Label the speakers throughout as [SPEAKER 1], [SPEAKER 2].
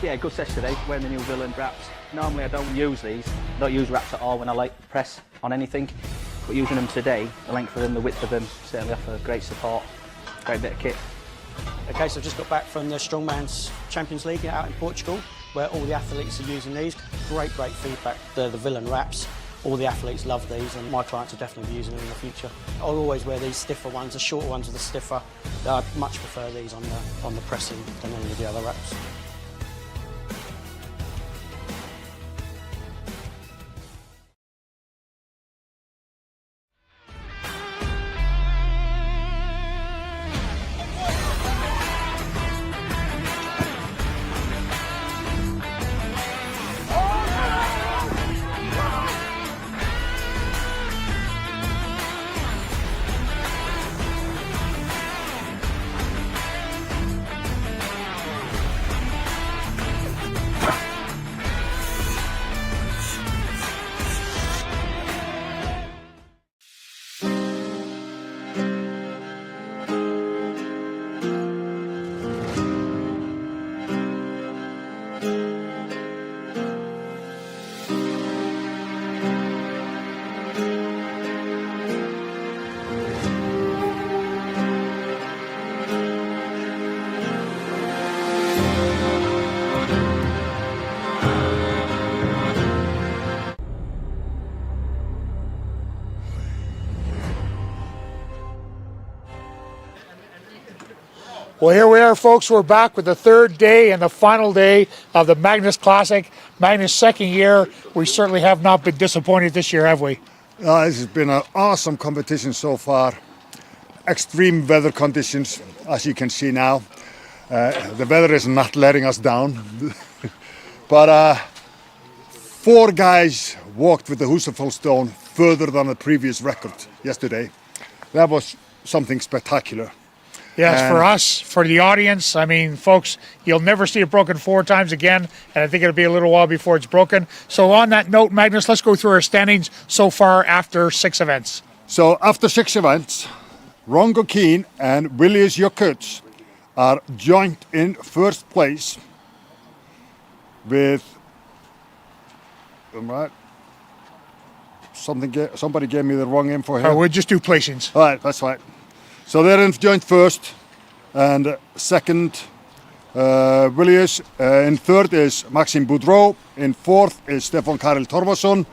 [SPEAKER 1] Yeah, good session today, wearing the new villain wraps. Normally I don't use these, I don't use wraps at all when I like press on anything, but using them today, the length of them, the width of them, certainly offer great support, great bit of kit.
[SPEAKER 2] Okay, so I've just got back from the Strongman's Champions League out in Portugal, where all the athletes are using these. Great feedback. They're the villain wraps. All the athletes love these, and my clients will definitely be using them in the future. I'll always wear these stiffer ones, the shorter ones with the stiffer. I much prefer these on the pressing than any of the other wraps.
[SPEAKER 3] Well, here we are, folks. We're back with the third day and the final day of the Magnus Classic. Magnus' second year. We certainly have not been disappointed this year, have we?
[SPEAKER 4] This has been an awesome competition so far. Extreme weather conditions, as you can see now. The weather is not letting us down. But 4 guys walked with the Husafell stone further than the previous record yesterday. That was something spectacular.
[SPEAKER 3] Yes, for us, for the audience, I mean, folks, you'll never see it broken 4 times again, and I think it'll be a little while before it's broken. So on that note, Magnus, let's go through our standings so far after 6 events.
[SPEAKER 4] So after 6 events, Rongo Keen and Vilius Jokuzys are joint in first place with, right? Somebody gave me the wrong info here.
[SPEAKER 3] We'll just do placings.
[SPEAKER 4] All right, that's right. So they're in joint first, and second, Vilius. In third is Maxime Boudreault. In fourth is Stefan Karel Torfason.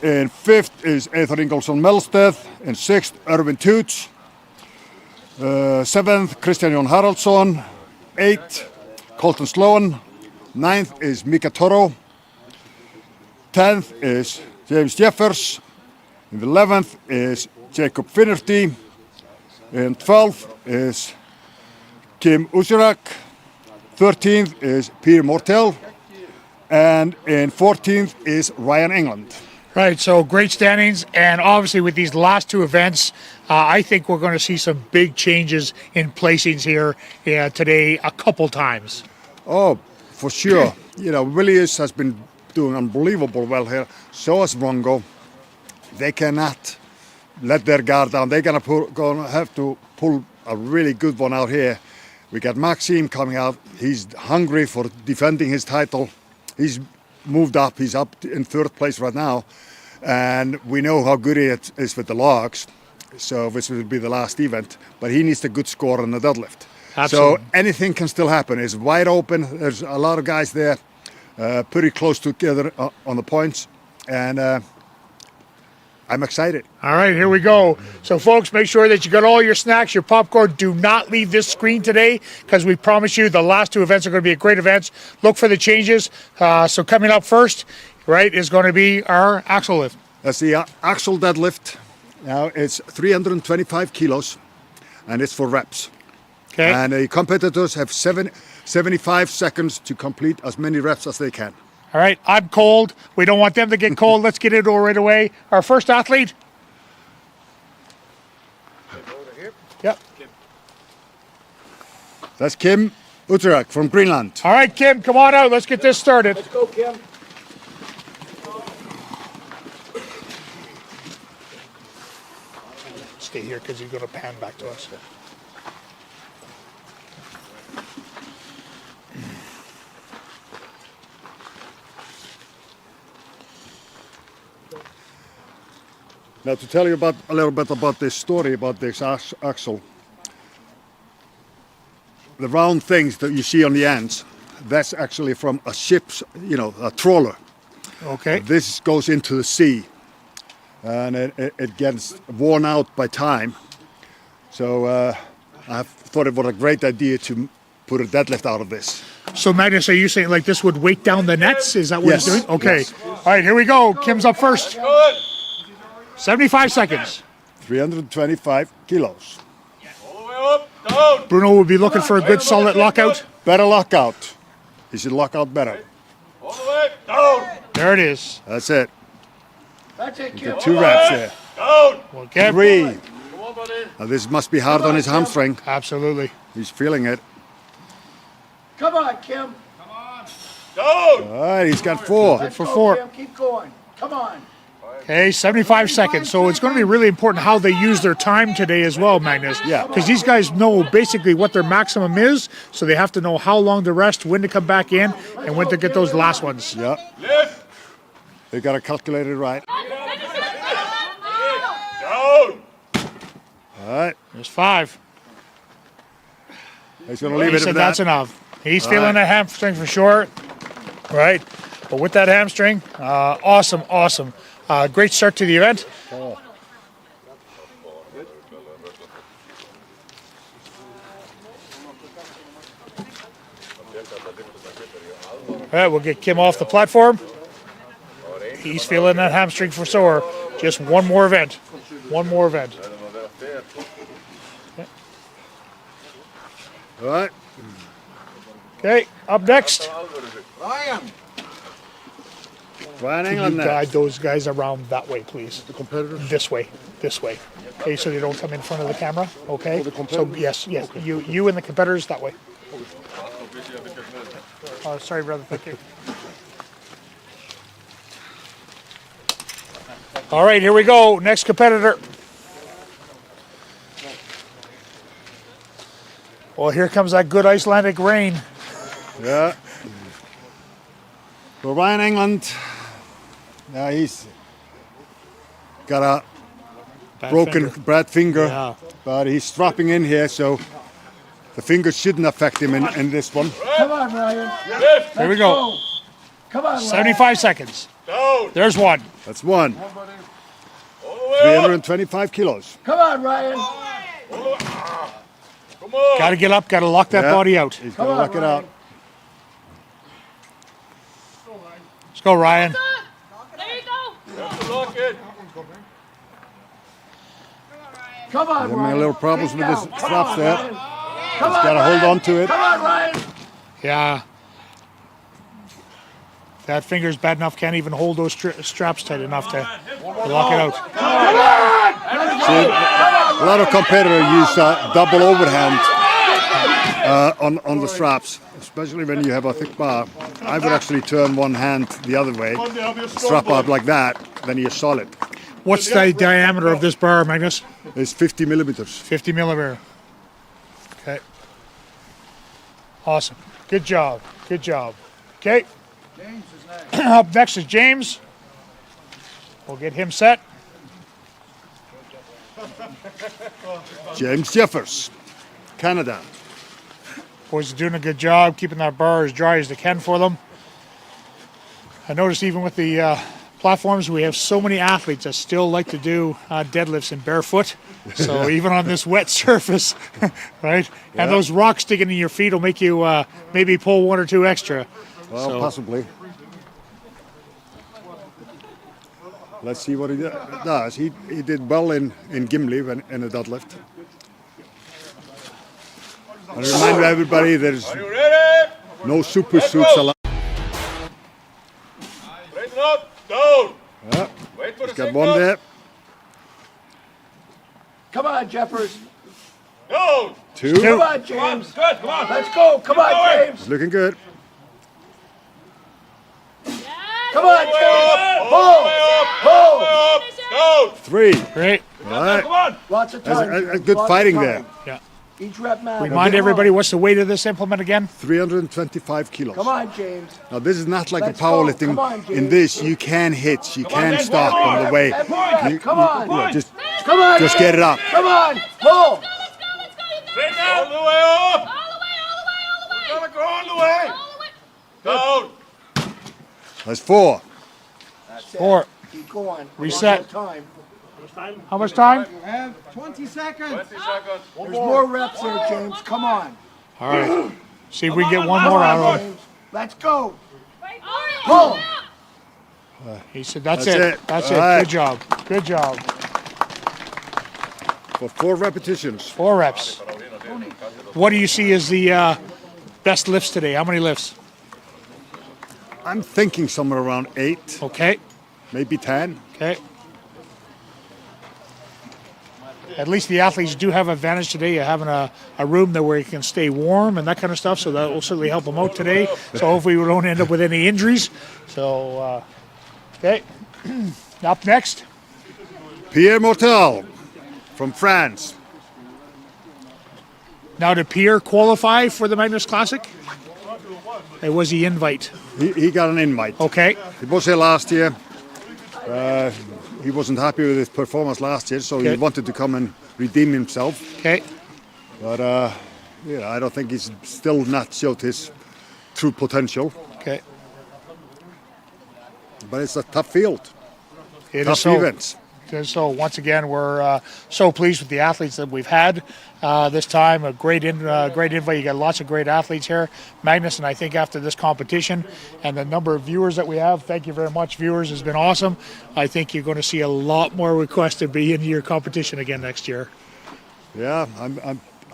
[SPEAKER 4] In fifth is Eythor Ingolfsson Melstedt. In sixth, Ervin Toots. Seventh, Kristjan Haraldsson. Eighth, Colten Sloan. Ninth is Mika Torro. 10th is James Jeffers. In the 11th is Jacob Finerty. In 12th is Kim Ujurak. 13th is Pierre Motal. And in 14th is Ryan England.
[SPEAKER 3] Right, so great standings, and obviously with these last 2 events, I think we're going to see some big changes in placings here today a couple times.
[SPEAKER 4] Oh, for sure. You know, Vilius has been doing unbelievable well here. So has Rongo. They cannot let their guard down. They're gonna have to pull a really good one out here. We got Maxime coming out. He's hungry for defending his title. He's moved up. He's up in 3rd place right now. And we know how good he is with the logs. So this will be the last event. But he needs a good score on the deadlift.
[SPEAKER 3] Absolutely.
[SPEAKER 4] So anything can still happen. It's wide open. There's a lot of guys there pretty close together on the points. And I'm excited.
[SPEAKER 3] All right, here we go. So, folks, make sure that you got all your snacks, your popcorn. Do not leave this screen today, because we promise you the last 2 events are going to be great events. Look for the changes. So coming up first, right, is going to be our Axel lift.
[SPEAKER 4] That's the Axel deadlift. Now it's 325 kilos, and it's for reps.
[SPEAKER 3] Okay.
[SPEAKER 4] And the competitors have 75 seconds to complete as many reps as they can.
[SPEAKER 3] All right, I'm cold. We don't want them to get cold. Let's get into it right away. Our first athlete. Yep.
[SPEAKER 4] That's Kim Ujurak from Greenland.
[SPEAKER 3] All right, Kim, come on out. Let's get this started.
[SPEAKER 1] Let's go, Kim.
[SPEAKER 3] Stay here because he's going to pan back to us.
[SPEAKER 4] Now to tell you a little bit about this story about this Axel. The round things that you see on the ends, that's actually from a ship's, a trawler.
[SPEAKER 3] Okay.
[SPEAKER 4] This goes into the sea, and it gets worn out by time. So I thought it was a great idea to put a deadlift out of this.
[SPEAKER 3] So Magnus, are you saying like this would weight down the nets? Is that what
[SPEAKER 4] Yes.
[SPEAKER 3] it's doing? Okay.
[SPEAKER 4] Yes.
[SPEAKER 3] All right, here we go. Kim's up first. 75 seconds.
[SPEAKER 4] 325 kilos.
[SPEAKER 3] Bruno will be looking for a good solid lockout.
[SPEAKER 4] Better lockout. He should lock out better.
[SPEAKER 3] There it is.
[SPEAKER 4] That's it.
[SPEAKER 5] That's it,
[SPEAKER 4] Get 2 reps there.
[SPEAKER 3] Okay.
[SPEAKER 4] 3. Now this must be hard on his hamstring.
[SPEAKER 3] Absolutely.
[SPEAKER 4] He's feeling it.
[SPEAKER 5] Come on, Kim.
[SPEAKER 4] All right, he's got 4.
[SPEAKER 5] Let's
[SPEAKER 3] for
[SPEAKER 5] go,
[SPEAKER 3] 4.
[SPEAKER 5] Kim. Keep going. Come on.
[SPEAKER 3] Okay, 75 seconds. So it's going to be really important how they use their time today as well, Magnus.
[SPEAKER 4] Yeah.
[SPEAKER 3] Because these guys know basically what their maximum is, so they have to know how long to rest, when to come back in, and when to get those last ones.
[SPEAKER 4] Yeah. They got to calculate it right. All right.
[SPEAKER 3] There's 5.
[SPEAKER 4] He's going to leave
[SPEAKER 3] He
[SPEAKER 4] it
[SPEAKER 3] said
[SPEAKER 4] at
[SPEAKER 3] that's
[SPEAKER 4] that.
[SPEAKER 3] enough. He's feeling that hamstring for sure, right? But with that hamstring, awesome. Great start to the event. All right, we'll get Kim off the platform. He's feeling that hamstring for sure. Just one more event.
[SPEAKER 4] All right.
[SPEAKER 3] Okay, up next.
[SPEAKER 4] Ryan
[SPEAKER 3] Can
[SPEAKER 4] England
[SPEAKER 3] you guide
[SPEAKER 4] next.
[SPEAKER 3] those guys around that way, please?
[SPEAKER 4] The competitors?
[SPEAKER 3] This way. Okay, so they don't come in front of the camera. Okay. So yes. You and the competitors that way. Oh, sorry, brother. Thank you. All right, here we go. Next competitor. Well, here comes that good Icelandic rain.
[SPEAKER 4] Yeah. So Ryan England, he's got a broken bad finger,
[SPEAKER 3] Yeah.
[SPEAKER 4] but he's strapping in here, so the finger shouldn't affect him in this one.
[SPEAKER 5] Come on, Ryan.
[SPEAKER 3] Here we go.
[SPEAKER 5] Come on, Ryan.
[SPEAKER 3] 75 seconds. There's one.
[SPEAKER 4] That's 1. 325 kilos.
[SPEAKER 5] Come on, Ryan.
[SPEAKER 3] Got to get up. Got to lock that
[SPEAKER 4] Yeah.
[SPEAKER 3] body out.
[SPEAKER 4] He's going to lock it out.
[SPEAKER 3] Let's go, Ryan.
[SPEAKER 6] There you go.
[SPEAKER 5] Come on,
[SPEAKER 4] Having
[SPEAKER 5] Ryan.
[SPEAKER 4] a little problems with his
[SPEAKER 5] Come
[SPEAKER 4] straps
[SPEAKER 5] on,
[SPEAKER 4] there.
[SPEAKER 5] Ryan.
[SPEAKER 4] He's
[SPEAKER 5] Come on,
[SPEAKER 4] got to
[SPEAKER 5] Ryan.
[SPEAKER 4] hold on to it.
[SPEAKER 5] Come on, Ryan.
[SPEAKER 3] Yeah. That finger's bad enough, can't even hold those straps tight enough to lock it out.
[SPEAKER 4] See, a lot of competitors use double overhand on the straps, especially when you have a thick bar. I would actually turn one hand the other way, strap out like that, then you're solid.
[SPEAKER 3] What's the diameter of this bar, Magnus?
[SPEAKER 4] It's 50 millimeters.
[SPEAKER 3] 50 millimeter. Okay. Awesome. Good job. Okay. Up next is James. We'll get him set.
[SPEAKER 4] James Jeffers, Canada.
[SPEAKER 3] Boys are doing a good job keeping that bar as dry as they can for them. I noticed even with the platforms, we have so many athletes that still like to do deadlifts in barefoot. So even on this wet surface, right? And those rocks sticking in your feet will make you maybe pull 1 or 2 extra.
[SPEAKER 4] Well, possibly. Let's see what he does. He did well in Gimli in a deadlift. I remind everybody there's no super suits allowed.
[SPEAKER 7] Straighten up, down.
[SPEAKER 4] Yeah,
[SPEAKER 7] Wait for
[SPEAKER 4] he's
[SPEAKER 7] the
[SPEAKER 4] got one there.
[SPEAKER 5] Come on, Jeffers.
[SPEAKER 7] Down.
[SPEAKER 4] 2.
[SPEAKER 5] Come on, James.
[SPEAKER 7] Good, come on.
[SPEAKER 5] Let's go. Come on, James.
[SPEAKER 4] It's looking good.
[SPEAKER 5] Come on, James. Pull.
[SPEAKER 7] Up, down.
[SPEAKER 4] 3.
[SPEAKER 3] Great.
[SPEAKER 4] All right.
[SPEAKER 7] Come on.
[SPEAKER 5] Lots of
[SPEAKER 4] That's
[SPEAKER 5] time.
[SPEAKER 4] a good
[SPEAKER 5] Lots of
[SPEAKER 4] fighting
[SPEAKER 5] time.
[SPEAKER 4] there.
[SPEAKER 3] Yeah.
[SPEAKER 5] Each rep matters.
[SPEAKER 3] Remind everybody, what's the weight of this implement again?
[SPEAKER 4] 325 kilos.
[SPEAKER 5] Come on, James.
[SPEAKER 4] Now this is not like
[SPEAKER 5] Let's
[SPEAKER 4] a powerlifting.
[SPEAKER 5] go. Come on,
[SPEAKER 4] In
[SPEAKER 5] James.
[SPEAKER 4] this, you can hit, you can stop on the way.
[SPEAKER 5] Come on.
[SPEAKER 4] Just
[SPEAKER 5] Come on.
[SPEAKER 4] Just get it up.
[SPEAKER 5] Come on. Pull.
[SPEAKER 7] Bring all the way up. Gotta go all the way. Down.
[SPEAKER 4] That's 4.
[SPEAKER 5] That's it.
[SPEAKER 3] 4.
[SPEAKER 5] Keep going.
[SPEAKER 3] Reset.
[SPEAKER 5] Time.
[SPEAKER 3] How much time?
[SPEAKER 7] 20 seconds.
[SPEAKER 5] There's more reps here, James. Come on.
[SPEAKER 3] All right. See if we can get one more out of him.
[SPEAKER 5] James. Let's go. Pull.
[SPEAKER 3] He said, that's
[SPEAKER 4] That's
[SPEAKER 3] it.
[SPEAKER 4] it.
[SPEAKER 3] That's
[SPEAKER 4] All
[SPEAKER 3] it.
[SPEAKER 4] right.
[SPEAKER 3] Good job. Good job.
[SPEAKER 4] For 4 repetitions.
[SPEAKER 3] 4 reps. What do you see as the best lifts today? How many lifts?
[SPEAKER 4] I'm thinking somewhere around 8,
[SPEAKER 3] Okay.
[SPEAKER 4] maybe 10.
[SPEAKER 3] Okay. At least the athletes do have advantage today of having a room there where you can stay warm and that kind of stuff. So that will certainly help them out today. So hopefully we don't end up with any injuries. So, okay. Up next.
[SPEAKER 4] Pierre Motal from France.
[SPEAKER 3] Now, did Pierre qualify for the Magnus Classic? Or was he invite?
[SPEAKER 4] He got an invite.
[SPEAKER 3] Okay.
[SPEAKER 4] He was here last year. He wasn't happy with his performance last year, so he
[SPEAKER 3] Okay.
[SPEAKER 4] wanted to come and redeem himself.
[SPEAKER 3] Okay.
[SPEAKER 4] But I don't think he's still not showed his true potential.
[SPEAKER 3] Okay.
[SPEAKER 4] But it's a tough field,
[SPEAKER 3] It is
[SPEAKER 4] tough
[SPEAKER 3] so.
[SPEAKER 4] events.
[SPEAKER 3] So once again, we're so pleased with the athletes that we've had this time. A great invite. You got lots of great athletes here. Magnus, and I think after this competition and the number of viewers that we have, thank you very much, viewers, has been awesome. I think you're going to see a lot more requests to be in your competition again next year.
[SPEAKER 4] Yeah,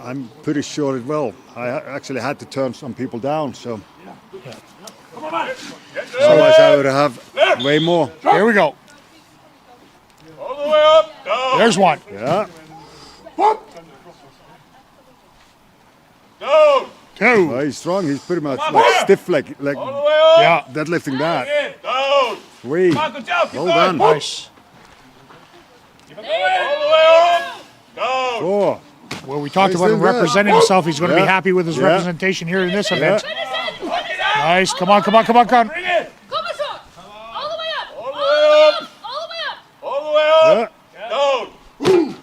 [SPEAKER 4] I'm pretty sure it will. I actually had to turn some people down, so otherwise I would have way more.
[SPEAKER 3] Here we go.
[SPEAKER 7] All the way up. Down.
[SPEAKER 3] There's one.
[SPEAKER 4] Yeah.
[SPEAKER 7] Down.
[SPEAKER 3] 2.
[SPEAKER 4] Well, he's strong. He's pretty much like stiff, like
[SPEAKER 7] All the way up.
[SPEAKER 3] Yeah.
[SPEAKER 4] deadlifting that.
[SPEAKER 7] Down.
[SPEAKER 4] 3.
[SPEAKER 7] Come on, good job. Keep
[SPEAKER 4] Well
[SPEAKER 7] going.
[SPEAKER 4] done.
[SPEAKER 3] Nice.
[SPEAKER 7] All the way up. Down.
[SPEAKER 4] 4.
[SPEAKER 3] Well, we talked
[SPEAKER 4] He's
[SPEAKER 3] about him
[SPEAKER 4] doing good.
[SPEAKER 3] representing himself. He's going to be
[SPEAKER 4] Yeah.
[SPEAKER 3] happy with his
[SPEAKER 4] Yeah.
[SPEAKER 3] representation here in this event.
[SPEAKER 4] Yeah.
[SPEAKER 3] Nice. Come on, come on, come on, come on.
[SPEAKER 7] Bring it.
[SPEAKER 6] All the way up.
[SPEAKER 7] All the way up.
[SPEAKER 6] All the way up.
[SPEAKER 7] All the way up.
[SPEAKER 4] Yeah.
[SPEAKER 7] Down.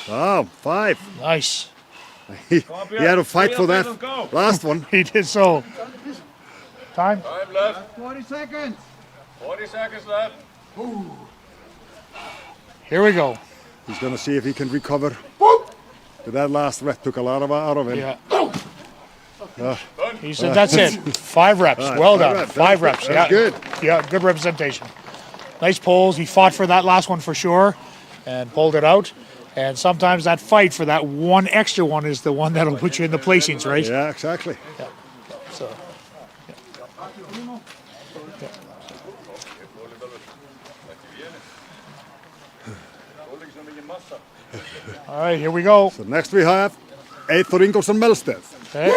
[SPEAKER 4] Wow, 5.
[SPEAKER 3] He
[SPEAKER 4] He had to fight for that last one.
[SPEAKER 3] did so. Time?
[SPEAKER 7] Time left. 40 seconds. 40 seconds left.
[SPEAKER 3] Here we go.
[SPEAKER 4] He's going to see if he can recover. But that last rep took a lot out of him.
[SPEAKER 3] Yeah. He said, that's it. 5 reps.
[SPEAKER 4] All right,
[SPEAKER 3] Well
[SPEAKER 4] 5
[SPEAKER 3] done.
[SPEAKER 4] reps.
[SPEAKER 3] 5 reps.
[SPEAKER 4] That's
[SPEAKER 3] Yeah.
[SPEAKER 4] good.
[SPEAKER 3] Yeah, good representation. Nice pulls. He fought for that last one for sure and pulled it out. And sometimes that fight for that one extra one is the one that'll put you in the placings, right?
[SPEAKER 4] Yeah, exactly.
[SPEAKER 3] So, all right, here we go.
[SPEAKER 4] So next we have Eythor Ingolfsson Melstedt.
[SPEAKER 3] Okay.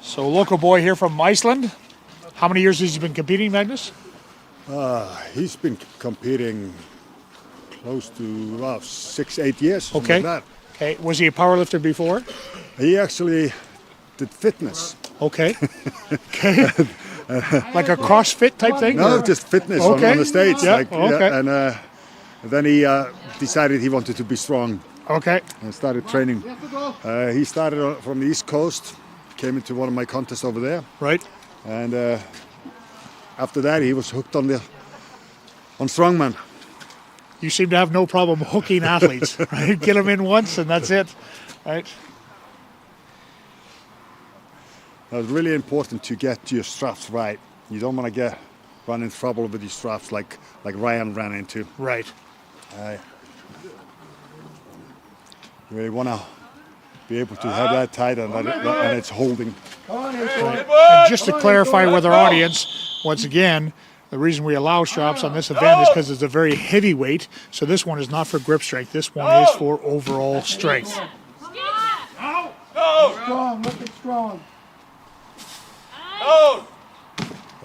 [SPEAKER 3] So local boy here from Iceland. How many years has he been competing, Magnus?
[SPEAKER 4] He's been competing close to 6-8 years. something
[SPEAKER 3] Okay.
[SPEAKER 4] like
[SPEAKER 3] Okay. Was he a powerlifter before?
[SPEAKER 4] that. He actually did fitness.
[SPEAKER 3] Okay. Okay. Like a CrossFit type thing?
[SPEAKER 4] No,
[SPEAKER 3] or-
[SPEAKER 4] just fitness
[SPEAKER 3] Okay.
[SPEAKER 4] on the States.
[SPEAKER 3] Yeah,
[SPEAKER 4] Like,
[SPEAKER 3] okay.
[SPEAKER 4] and then he decided he wanted to be strong
[SPEAKER 3] Okay.
[SPEAKER 4] and started training. He started from the East Coast, came into one of my contests over there,
[SPEAKER 3] Right.
[SPEAKER 4] and after that he was hooked on strongman.
[SPEAKER 3] You seem to have no problem hooking athletes, right? Get them in once and that's it, right?
[SPEAKER 4] It's really important to get your straps right. You don't want to run in trouble with your straps like Ryan ran into.
[SPEAKER 3] Right.
[SPEAKER 4] You really want to be able to have that tight and it's holding.
[SPEAKER 5] Come on, Axel.
[SPEAKER 3] And just to clarify with our audience, once again, the reason we allow straps on this event is because it's a very heavy weight. So this one is not for grip strength. This one is for overall strength.
[SPEAKER 5] Strong. Look at strong.
[SPEAKER 7] Down.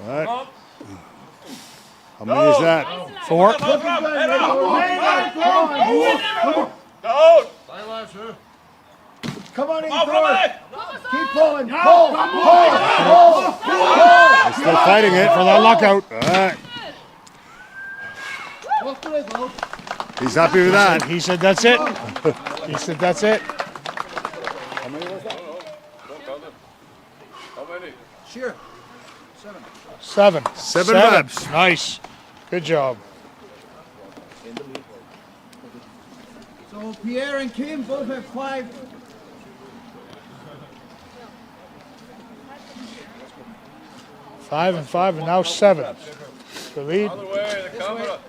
[SPEAKER 4] Right. How many is that?
[SPEAKER 3] 4.
[SPEAKER 5] Looking good. Axel. Come on.
[SPEAKER 7] Down.
[SPEAKER 5] Come on,
[SPEAKER 7] Come
[SPEAKER 5] Eythor.
[SPEAKER 7] on.
[SPEAKER 5] Keep pulling. Pull.
[SPEAKER 4] He's still fighting it for that lockout. All right. He's happy with that.
[SPEAKER 3] He said that's it. He said that's it.
[SPEAKER 7] How many?
[SPEAKER 5] Sure.
[SPEAKER 3] 7.
[SPEAKER 4] 7 reps.
[SPEAKER 3] Nice. Good job.
[SPEAKER 5] So Pierre and Kim both have 5.
[SPEAKER 3] Five and now 7. The lead.
[SPEAKER 7] Other way, the camera.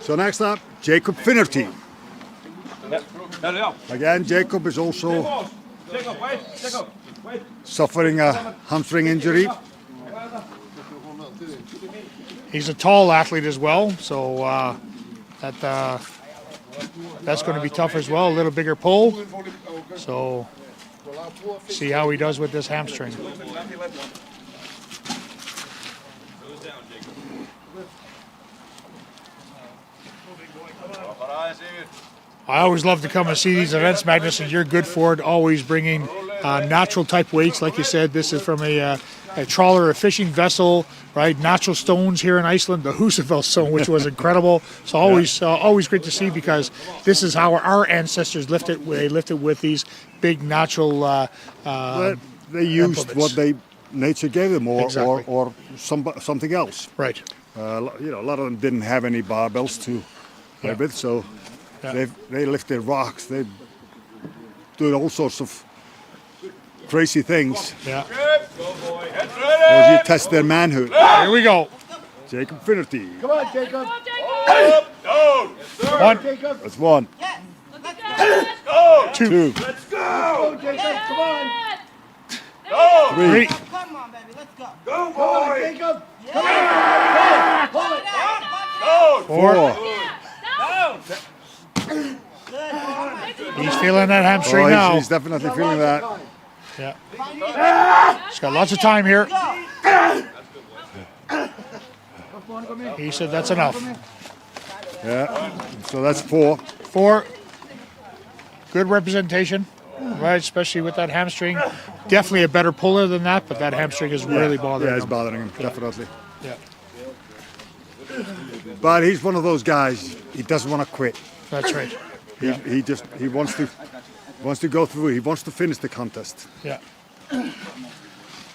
[SPEAKER 4] So next up, Jacob Finerty. Again, Jacob is also suffering a hamstring injury.
[SPEAKER 3] He's a tall athlete as well, so that's going to be tough as well. A little bigger pull. So see how he does with this hamstring. I always love to come and see these events, Magnus, and you're good for it. Always bringing natural type weights, like you said. This is from a trawler, a fishing vessel, right? Natural stones here in Iceland, the Husafell stone, which was incredible. So always great to see, because this is how our ancestors lifted. They lifted with these big natural.
[SPEAKER 4] But they used
[SPEAKER 3] implements.
[SPEAKER 4] what nature gave them,
[SPEAKER 3] Exactly.
[SPEAKER 4] or something else.
[SPEAKER 3] Right.
[SPEAKER 4] A lot of them didn't have any barbells to play with, so they lifted rocks. They do all sorts of crazy things.
[SPEAKER 3] Yeah.
[SPEAKER 7] Go, boy. Head
[SPEAKER 4] As
[SPEAKER 7] ready.
[SPEAKER 4] you test their manhood.
[SPEAKER 3] Here we go.
[SPEAKER 4] Jacob Finerty.
[SPEAKER 5] Come on, Jacob.
[SPEAKER 7] Up, down.
[SPEAKER 3] One,
[SPEAKER 5] Jacob.
[SPEAKER 4] That's 1.
[SPEAKER 7] Go.
[SPEAKER 3] 2,
[SPEAKER 7] Let's go.
[SPEAKER 5] Go, Jacob. Come on.
[SPEAKER 7] Go.
[SPEAKER 3] 3,
[SPEAKER 8] Come on, baby, let's go.
[SPEAKER 7] Go,
[SPEAKER 5] Come on,
[SPEAKER 7] boy.
[SPEAKER 5] Jacob. Come on. Pull it.
[SPEAKER 7] Go.
[SPEAKER 3] 4.
[SPEAKER 7] Down.
[SPEAKER 3] He's feeling that hamstring now.
[SPEAKER 4] He's definitely feeling that.
[SPEAKER 3] Yeah. He's got lots of time here. He said that's enough.
[SPEAKER 4] Yeah. So that's 4.
[SPEAKER 3] 4. Good representation, right? Especially with that hamstring. Definitely a better puller than that, but that hamstring is really bothering
[SPEAKER 4] Yeah, it's
[SPEAKER 3] him.
[SPEAKER 4] bothering him, definitely.
[SPEAKER 3] Yeah,
[SPEAKER 4] But he's one of those guys. He doesn't want to quit.
[SPEAKER 3] that's right.
[SPEAKER 4] He wants to go through. He wants to finish the contest.
[SPEAKER 3] Yeah.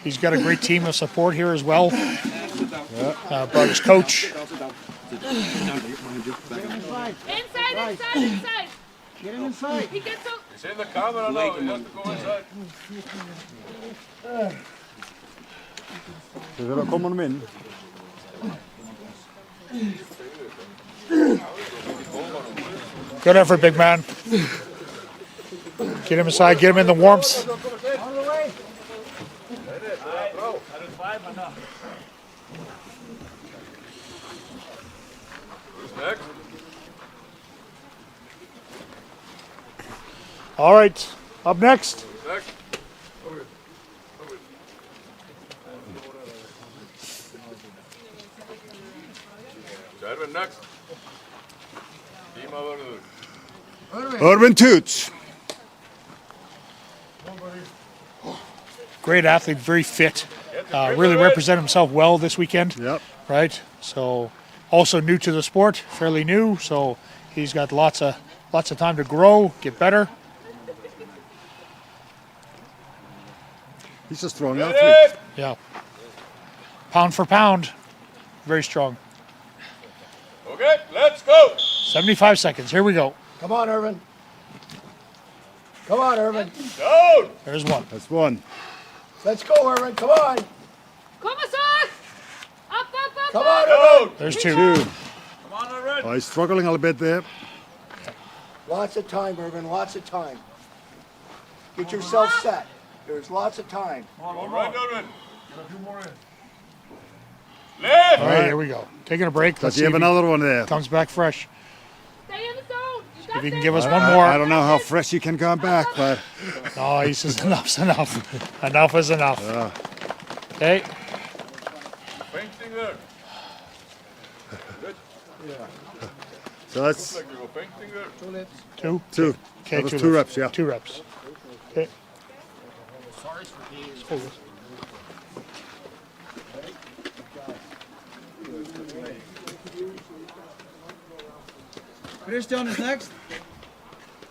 [SPEAKER 3] He's got a great team of support here as well. Brought his coach.
[SPEAKER 6] Inside.
[SPEAKER 5] Get him inside.
[SPEAKER 6] He gets up.
[SPEAKER 7] It's in the camera now. You have to go inside.
[SPEAKER 4] Þau verða að koma honum inn.
[SPEAKER 3] Good effort, big man. Get him inside, get him in the warmth.
[SPEAKER 5] On the way.
[SPEAKER 7] Who's next?
[SPEAKER 3] All right, up next.
[SPEAKER 7] Next. Ervin next. Team over.
[SPEAKER 4] Ervin Toots.
[SPEAKER 3] Great athlete, very fit. Really represent himself well this weekend.
[SPEAKER 4] Yep.
[SPEAKER 3] Right? So also new to the sport, fairly new. So he's got lots of time to grow, get better.
[SPEAKER 4] He's a strong athlete.
[SPEAKER 3] Yeah. Pound for pound, very strong.
[SPEAKER 7] Okay, let's go.
[SPEAKER 3] 75 seconds. Here we go.
[SPEAKER 5] Come on, Ervin. Come on, Ervin.
[SPEAKER 7] Down.
[SPEAKER 3] There's one.
[SPEAKER 4] That's 1.
[SPEAKER 5] Let's go, Ervin. Come on.
[SPEAKER 6] Come on, son. Up.
[SPEAKER 5] Come on, Ervin.
[SPEAKER 7] Down.
[SPEAKER 3] There's 2.
[SPEAKER 7] Come on, Ervin.
[SPEAKER 4] Oh, he's struggling a little bit there.
[SPEAKER 5] Lots of time, Ervin. Lots of time. Get yourself set. There's lots of time.
[SPEAKER 7] All right, Ervin.
[SPEAKER 3] All
[SPEAKER 7] Left.
[SPEAKER 3] right, here we go. Taking a break.
[SPEAKER 4] Does
[SPEAKER 3] Let's
[SPEAKER 4] he
[SPEAKER 3] see
[SPEAKER 4] have
[SPEAKER 3] if he
[SPEAKER 4] another one there?
[SPEAKER 3] comes back fresh.
[SPEAKER 6] Stay in the zone. You got
[SPEAKER 3] If he can
[SPEAKER 6] this.
[SPEAKER 3] give us one
[SPEAKER 4] I
[SPEAKER 3] more.
[SPEAKER 4] don't know how fresh he can come back, but
[SPEAKER 3] Oh, he says enough's enough. Enough is enough. Okay.
[SPEAKER 7] Painting there. Good.
[SPEAKER 4] So that's
[SPEAKER 3] Two?
[SPEAKER 4] two.
[SPEAKER 3] Okay,
[SPEAKER 4] That was two reps, yeah.
[SPEAKER 3] 2 reps. Okay. Hold it.
[SPEAKER 8] Kristjan is next.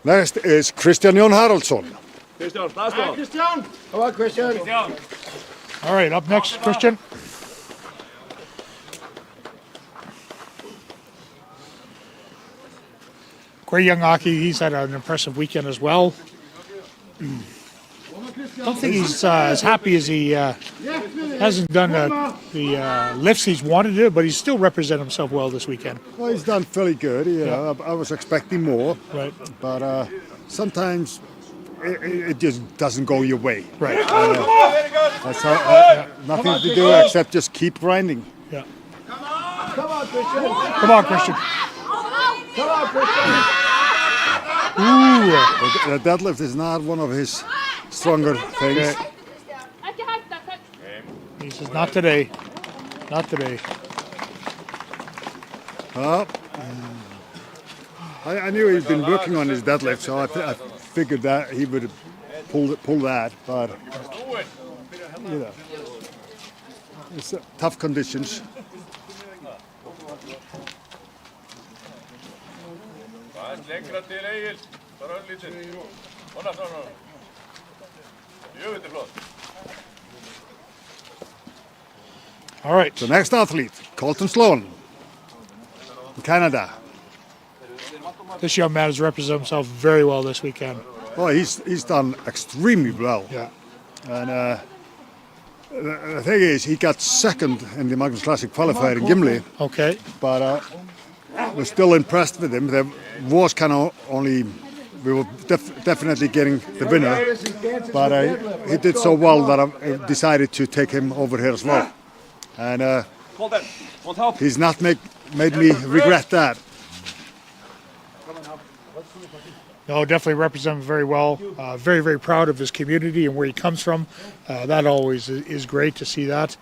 [SPEAKER 4] Next is Kristjan Haraldsson.
[SPEAKER 7] Kristjan, last one.
[SPEAKER 8] Kristjan!
[SPEAKER 5] Come on, Kristjan.
[SPEAKER 7] Kristjan.
[SPEAKER 3] All right, up next, Kristjan. Great young hockey. He's had an impressive weekend as well. I don't think he's as happy as he hasn't done the lifts he's wanted to do, but he's still represented himself well this weekend.
[SPEAKER 4] Well, he's done fairly good. You know, I was expecting more,
[SPEAKER 3] Right,
[SPEAKER 4] but sometimes it just doesn't go your way.
[SPEAKER 3] right.
[SPEAKER 4] That's how, nothing to do except just keep grinding.
[SPEAKER 3] Yeah.
[SPEAKER 5] Come on, Kristjan.
[SPEAKER 3] Come on, Kristjan.
[SPEAKER 5] Come on, Kristjan.
[SPEAKER 3] Ooh.
[SPEAKER 4] The deadlift is not one of his stronger things.
[SPEAKER 3] Okay.
[SPEAKER 6] Ekki hætta, takk.
[SPEAKER 3] He says, not today. Not today.
[SPEAKER 4] Well, I knew he'd been working on his deadlift, so I figured that he would pull that, but you know, it's tough conditions.
[SPEAKER 7] Aðeins lengra til Egils. Bara örlítið. Svona. Jú, þetta flott.
[SPEAKER 3] All right.
[SPEAKER 4] The next athlete, Colten Sloan, in Canada.
[SPEAKER 3] This young man has represented himself very well this weekend.
[SPEAKER 4] Oh, he's done extremely well.
[SPEAKER 3] Yeah.
[SPEAKER 4] And the thing is, he got second in the Magnus Classic qualifier in Gimli,
[SPEAKER 3] Okay.
[SPEAKER 4] but we're still impressed with him. There was kind of only, we were definitely getting the winner, but he did so well that I decided to take him over here as well. And
[SPEAKER 7] Colten, want help?
[SPEAKER 4] he's not made me regret that.
[SPEAKER 3] No, definitely represented very well. Very, very proud of his community and where he comes from. That always is great to see that.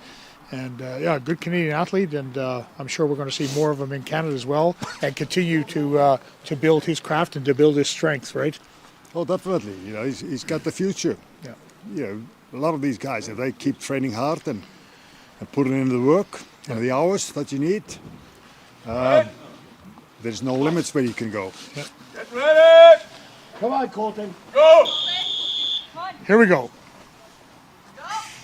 [SPEAKER 3] And yeah, good Canadian athlete, and I'm sure we're going to see more of him in Canada as well, and continue to build his craft and to build his strength, right?
[SPEAKER 4] Oh, definitely. You know, he's got the future.
[SPEAKER 3] Yeah.
[SPEAKER 4] You know, a lot of these guys, if they keep training hard and putting in the work and the hours that you need, there's no limits where you can go.
[SPEAKER 7] Get ready!
[SPEAKER 5] Come on, Colten.
[SPEAKER 7] Go!
[SPEAKER 3] Here we go.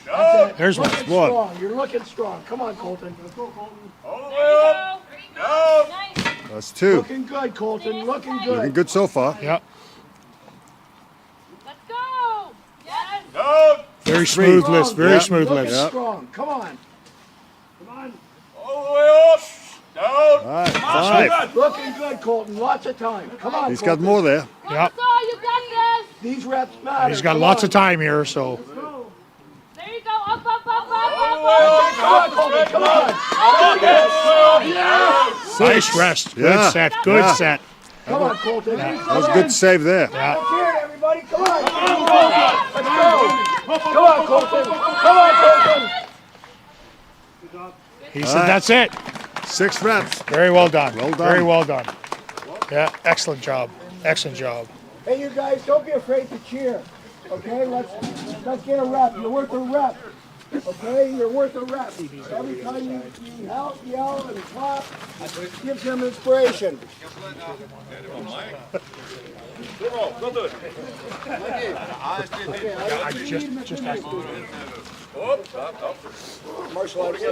[SPEAKER 7] Go!
[SPEAKER 3] There's one.
[SPEAKER 5] Looking strong. You're looking strong. Come on, Colten.
[SPEAKER 7] All the way up! Down!
[SPEAKER 6] Nice.
[SPEAKER 4] That's two.
[SPEAKER 5] Looking good, Colten. Looking
[SPEAKER 4] Looking
[SPEAKER 5] good.
[SPEAKER 4] good so far.
[SPEAKER 3] Yeah.
[SPEAKER 6] Let's go. Yes.
[SPEAKER 7] Down!
[SPEAKER 3] Very smooth
[SPEAKER 5] Strong,
[SPEAKER 3] lifts. Very
[SPEAKER 5] good.
[SPEAKER 3] smooth
[SPEAKER 5] Looking
[SPEAKER 3] lifts.
[SPEAKER 5] strong. Come on. Come on.
[SPEAKER 7] All the way up! Down!
[SPEAKER 4] All right, five.
[SPEAKER 5] Looking good, Colten. Lots of time. Come on,
[SPEAKER 4] He's
[SPEAKER 5] Colten.
[SPEAKER 4] got more there.
[SPEAKER 3] Yeah.
[SPEAKER 6] So you got this.
[SPEAKER 5] These reps matter.
[SPEAKER 3] He's got
[SPEAKER 5] Come
[SPEAKER 3] lots
[SPEAKER 5] on.
[SPEAKER 3] of time here, so
[SPEAKER 6] There you go. Up.
[SPEAKER 7] All the way up!
[SPEAKER 5] Come on, Colten. Come on.
[SPEAKER 7] All the way up!
[SPEAKER 3] nice rest. Good
[SPEAKER 4] Yeah.
[SPEAKER 3] set. Good
[SPEAKER 4] Yeah.
[SPEAKER 3] set.
[SPEAKER 5] Come on, Colten.
[SPEAKER 4] That was a good save there.
[SPEAKER 3] Yeah.
[SPEAKER 5] Let's hear it, everybody. Come on. Let's go. Come on, Colten. Come on, Colten.
[SPEAKER 3] He said that's it.
[SPEAKER 4] 6 reps.
[SPEAKER 3] Very well done.
[SPEAKER 4] Well done.
[SPEAKER 3] Very well done. Yeah. Excellent job. Excellent job.
[SPEAKER 5] Hey, you guys, don't be afraid to cheer. Okay, let's get a rep. You're worth a rep. Okay, you're worth a rep. Every time you help, yell, and clap, gives them inspiration.
[SPEAKER 7] Torro, go do it.
[SPEAKER 3] Just asked.
[SPEAKER 7] Up, up.
[SPEAKER 5] Martial arts.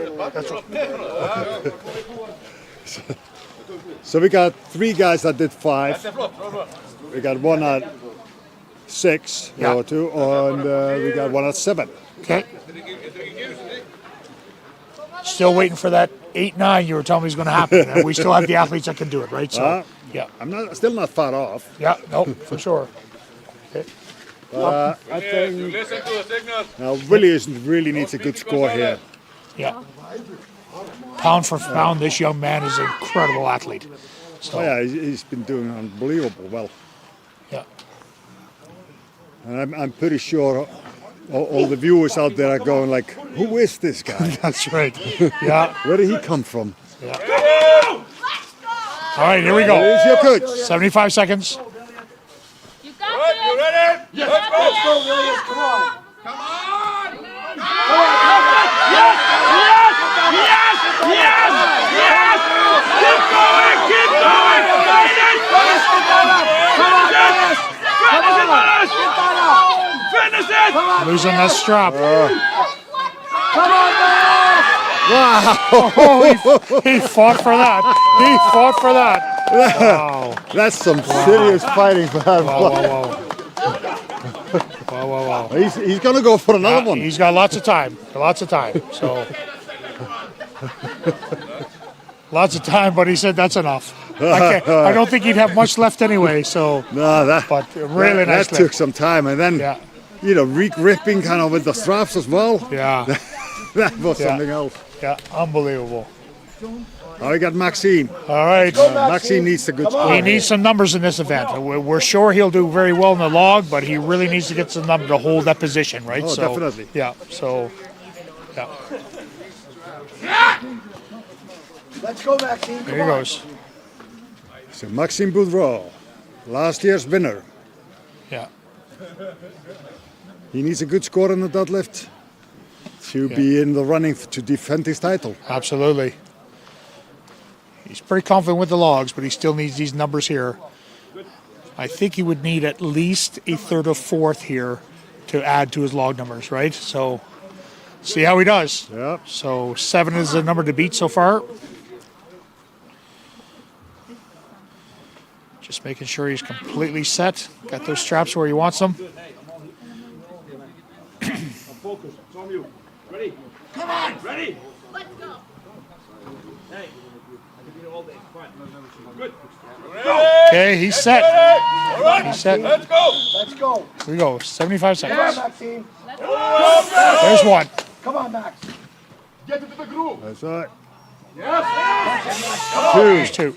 [SPEAKER 4] So we got 3 guys that did 5.
[SPEAKER 7] Det är flott, bra.
[SPEAKER 4] We got one at 6,
[SPEAKER 3] Yeah.
[SPEAKER 4] or 2, and we got one at 7.
[SPEAKER 3] Okay. Still waiting for that 8-9 you were telling me was going to happen. And we still have the athletes that can do it, right? So, yeah.
[SPEAKER 4] I'm still not far off.
[SPEAKER 3] Yeah. No, for sure. Okay.
[SPEAKER 4] I think
[SPEAKER 7] You listen to the signal.
[SPEAKER 4] now Vilius really needs a good score here.
[SPEAKER 3] Yeah. Pound for pound, this young man is an incredible athlete. So,
[SPEAKER 4] Oh yeah, he's been doing unbelievable well,
[SPEAKER 3] yeah.
[SPEAKER 4] and I'm pretty sure all the viewers out there are going like, "Who is this guy?
[SPEAKER 3] That's right. Yeah.
[SPEAKER 4] Where did he come from?"
[SPEAKER 3] Yeah. All right, here we go.
[SPEAKER 4] Here's your coach.
[SPEAKER 3] 75 seconds.
[SPEAKER 6] You got
[SPEAKER 7] Right, you
[SPEAKER 6] this.
[SPEAKER 7] ready?
[SPEAKER 6] You
[SPEAKER 7] Let's
[SPEAKER 6] got
[SPEAKER 7] go.
[SPEAKER 6] this.
[SPEAKER 5] Go, Vilius, come on.
[SPEAKER 7] Come on!
[SPEAKER 5] Yes!
[SPEAKER 7] Yes! Yes! Yes! Yes! Keep going! Keep going! Finish! Finish it! Finish it!
[SPEAKER 3] Losing that strap.
[SPEAKER 5] Come on, Max!
[SPEAKER 3] Oh, he fought for that. He fought for that. Wow.
[SPEAKER 4] That's some serious fighting for that.
[SPEAKER 3] Wow, wow, wow. Wow, wow, wow.
[SPEAKER 4] He's going to go for another one.
[SPEAKER 3] He's got lots of time. Lots of time. So, lots of time, but he said that's enough. I don't think he'd have much left anyway. So,
[SPEAKER 4] No,
[SPEAKER 3] but really nice
[SPEAKER 4] that took
[SPEAKER 3] lift.
[SPEAKER 4] some time. And then,
[SPEAKER 3] Yeah.
[SPEAKER 4] re-gripping kind of with the straps as well.
[SPEAKER 3] Yeah.
[SPEAKER 4] That was
[SPEAKER 3] Yeah.
[SPEAKER 4] something else.
[SPEAKER 3] Yeah. Unbelievable.
[SPEAKER 4] Now we got Maxime.
[SPEAKER 3] All right.
[SPEAKER 4] Maxime needs a good score.
[SPEAKER 3] He needs some numbers in this event. We're sure he'll do very well in the log, but he really needs to get some numbers to hold that position, right?
[SPEAKER 4] Oh, definitely.
[SPEAKER 3] Yeah. So, yeah.
[SPEAKER 5] Let's go, Maxime.
[SPEAKER 3] There he goes.
[SPEAKER 4] So Maxime Boudreault, last year's winner.
[SPEAKER 3] Yeah.
[SPEAKER 4] He needs a good score in the deadlift to be in the running to defend his title.
[SPEAKER 3] Absolutely. He's pretty confident with the logs, but he still needs these numbers here. I think he would need at least a third or fourth here to add to his log numbers, right? So, see how he does.
[SPEAKER 4] Yeah.
[SPEAKER 3] So, 7 is the number to beat so far. Just making sure he's completely set. Got those straps where he wants them.
[SPEAKER 7] Focus. It's on you. Ready? Come on! Ready?
[SPEAKER 6] Let's go.
[SPEAKER 7] Hey. Good.
[SPEAKER 3] Okay, he's set.
[SPEAKER 7] All right.
[SPEAKER 3] He's set.
[SPEAKER 7] Let's go.
[SPEAKER 5] Let's go.
[SPEAKER 3] Here we go. 75
[SPEAKER 5] Come on,
[SPEAKER 3] seconds.
[SPEAKER 5] Maxime.
[SPEAKER 3] There's one.
[SPEAKER 5] Come on, Max.
[SPEAKER 7] Get into the groove.
[SPEAKER 4] That's right.
[SPEAKER 7] Yes.
[SPEAKER 3] There's 2.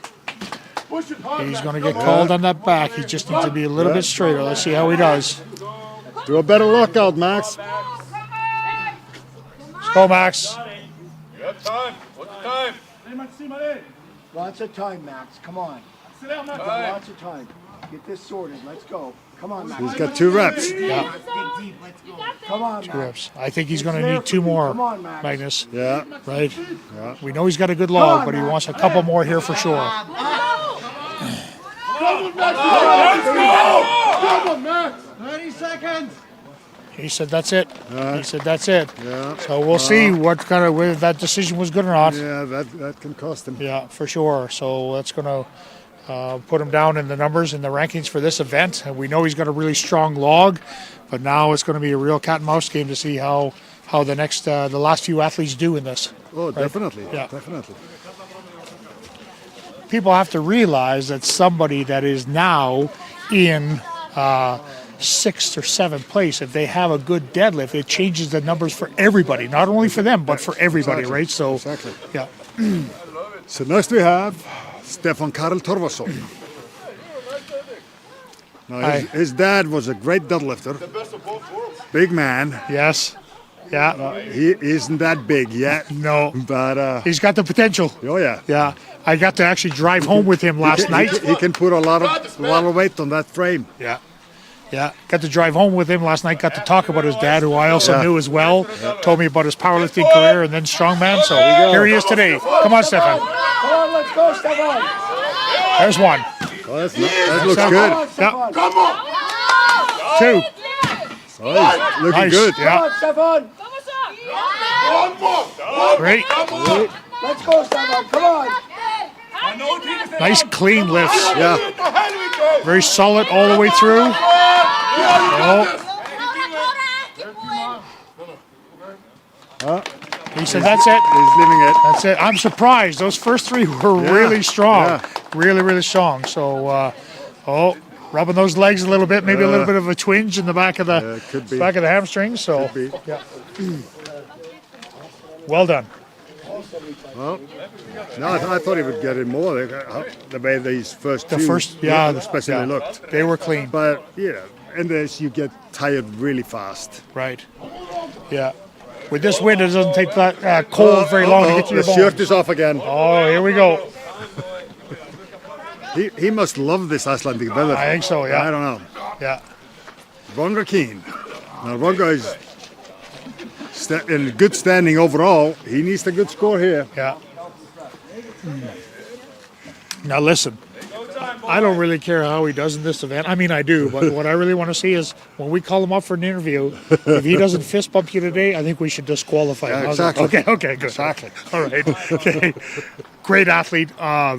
[SPEAKER 7] Push it hard.
[SPEAKER 3] He's going to get called on that back. He just needs to be a little bit straighter. Let's see how he does.
[SPEAKER 4] Do a better lockout, Max.
[SPEAKER 3] Let's go, Max.
[SPEAKER 7] You have time. What's the time?
[SPEAKER 5] Lots of time, Max. Come on. Lots of time. Get this sorted. Let's go. Come on, Max.
[SPEAKER 4] He's got 2 reps.
[SPEAKER 3] Yeah,
[SPEAKER 5] Come on, Max.
[SPEAKER 3] reps. I think he's going to need 2 more,
[SPEAKER 5] Come on, Max.
[SPEAKER 3] Magnus.
[SPEAKER 4] Yeah.
[SPEAKER 3] Right? We know he's got a good log, but he wants a couple more here for sure. He said that's it. He said that's it.
[SPEAKER 4] Yeah.
[SPEAKER 3] So we'll see what kind of whether that decision was good or not.
[SPEAKER 4] Yeah, that can cost him.
[SPEAKER 3] Yeah, for sure. So that's going to put him down in the numbers and the rankings for this event. And we know he's got a really strong log, but now it's going to be a real cat and mouse game to see how the last few athletes do in this.
[SPEAKER 4] Oh, definitely.
[SPEAKER 3] Yeah.
[SPEAKER 4] Definitely.
[SPEAKER 3] People have to realize that somebody that is now in 6th or 7th place, if they have a good deadlift, it changes the numbers for everybody, not only for them, but for everybody,
[SPEAKER 4] Exactly.
[SPEAKER 3] right? So,
[SPEAKER 4] Exactly.
[SPEAKER 3] yeah.
[SPEAKER 4] So next we have Stefan Karel Torfason. Now his dad was a great deadlifter, big man.
[SPEAKER 3] Yes. Yeah.
[SPEAKER 4] He isn't that big yet,
[SPEAKER 3] No.
[SPEAKER 4] but
[SPEAKER 3] He's got the potential.
[SPEAKER 4] oh yeah.
[SPEAKER 3] Yeah. I got to actually drive home with him last night.
[SPEAKER 4] He can put a lot of weight on that frame.
[SPEAKER 3] Yeah. Yeah. Got to drive home with him last night. Got to talk about his dad, who I also knew as well. Told me about his powerlifting career and then strongman. So here he is today. Come on, Stefan.
[SPEAKER 5] Come on, let's go, Stefan.
[SPEAKER 3] There's one.
[SPEAKER 4] Oh, that looks good.
[SPEAKER 5] Come on, Stefan.
[SPEAKER 3] Two.
[SPEAKER 4] Oh, he's looking
[SPEAKER 3] Nice.
[SPEAKER 4] good.
[SPEAKER 5] Come
[SPEAKER 3] Yeah.
[SPEAKER 5] on, Stefan.
[SPEAKER 7] One more.
[SPEAKER 3] Great.
[SPEAKER 5] Let's go, Stefan. Come on.
[SPEAKER 3] Nice clean lifts.
[SPEAKER 4] Yeah.
[SPEAKER 3] Very solid all the way through. Oh. He said, that's it.
[SPEAKER 4] He's living it.
[SPEAKER 3] That's it. I'm surprised. Those first 3 were really strong.
[SPEAKER 4] Yeah.
[SPEAKER 3] Really, really strong. So, rubbing those legs a little bit. Maybe a little bit of a twinge in the back of the
[SPEAKER 4] could be.
[SPEAKER 3] back of the hamstrings. So,
[SPEAKER 4] Could be.
[SPEAKER 3] yeah. Well done.
[SPEAKER 4] Well, no, I thought he would get in more. The way these first
[SPEAKER 3] The
[SPEAKER 4] two,
[SPEAKER 3] first, yeah,
[SPEAKER 4] especially
[SPEAKER 3] yeah.
[SPEAKER 4] looked.
[SPEAKER 3] They were clean.
[SPEAKER 4] But in this you get tired really fast.
[SPEAKER 3] Right. Yeah. With this wind, it doesn't take that cold very long to get to your
[SPEAKER 4] The shirt
[SPEAKER 3] bones.
[SPEAKER 4] is off again.
[SPEAKER 3] Oh, here we go.
[SPEAKER 4] He must love this Icelandic weather.
[SPEAKER 3] I think so, yeah.
[SPEAKER 4] I don't know.
[SPEAKER 3] Yeah.
[SPEAKER 4] Rongo keen. Now Rongo is in good standing overall. He needs a good score here.
[SPEAKER 3] Yeah. Now listen, I don't really care how he does in this event. I mean, I do, but what I really want to see is when we call him up for an interview, if he doesn't fist bump you today, I think we should disqualify him.
[SPEAKER 4] Yeah, exactly.
[SPEAKER 3] Okay, good.
[SPEAKER 4] Exactly.
[SPEAKER 3] All right. Okay. Great athlete.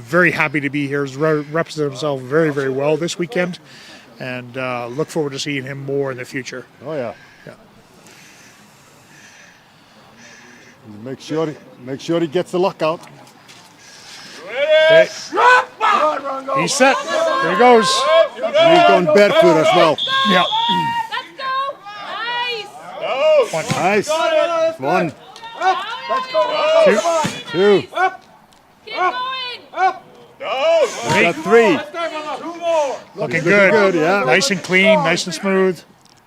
[SPEAKER 3] Very happy to be here. He's represented himself very, very well this weekend, and look forward to seeing him more in the future.
[SPEAKER 4] Oh yeah.
[SPEAKER 3] Yeah.
[SPEAKER 4] Make sure he gets the lockout.
[SPEAKER 3] Okay.
[SPEAKER 5] Come on, Rongo.
[SPEAKER 3] He's set. There he goes.
[SPEAKER 4] He's going barefoot as well.
[SPEAKER 3] Yeah.
[SPEAKER 6] Let's go. Nice.
[SPEAKER 4] Nice. One,
[SPEAKER 5] Let's go, Rongo. Come on.
[SPEAKER 4] two,
[SPEAKER 6] Keep going.
[SPEAKER 4] we got three.
[SPEAKER 3] Looking good.
[SPEAKER 4] good, yeah.
[SPEAKER 3] Nice and clean, nice and smooth.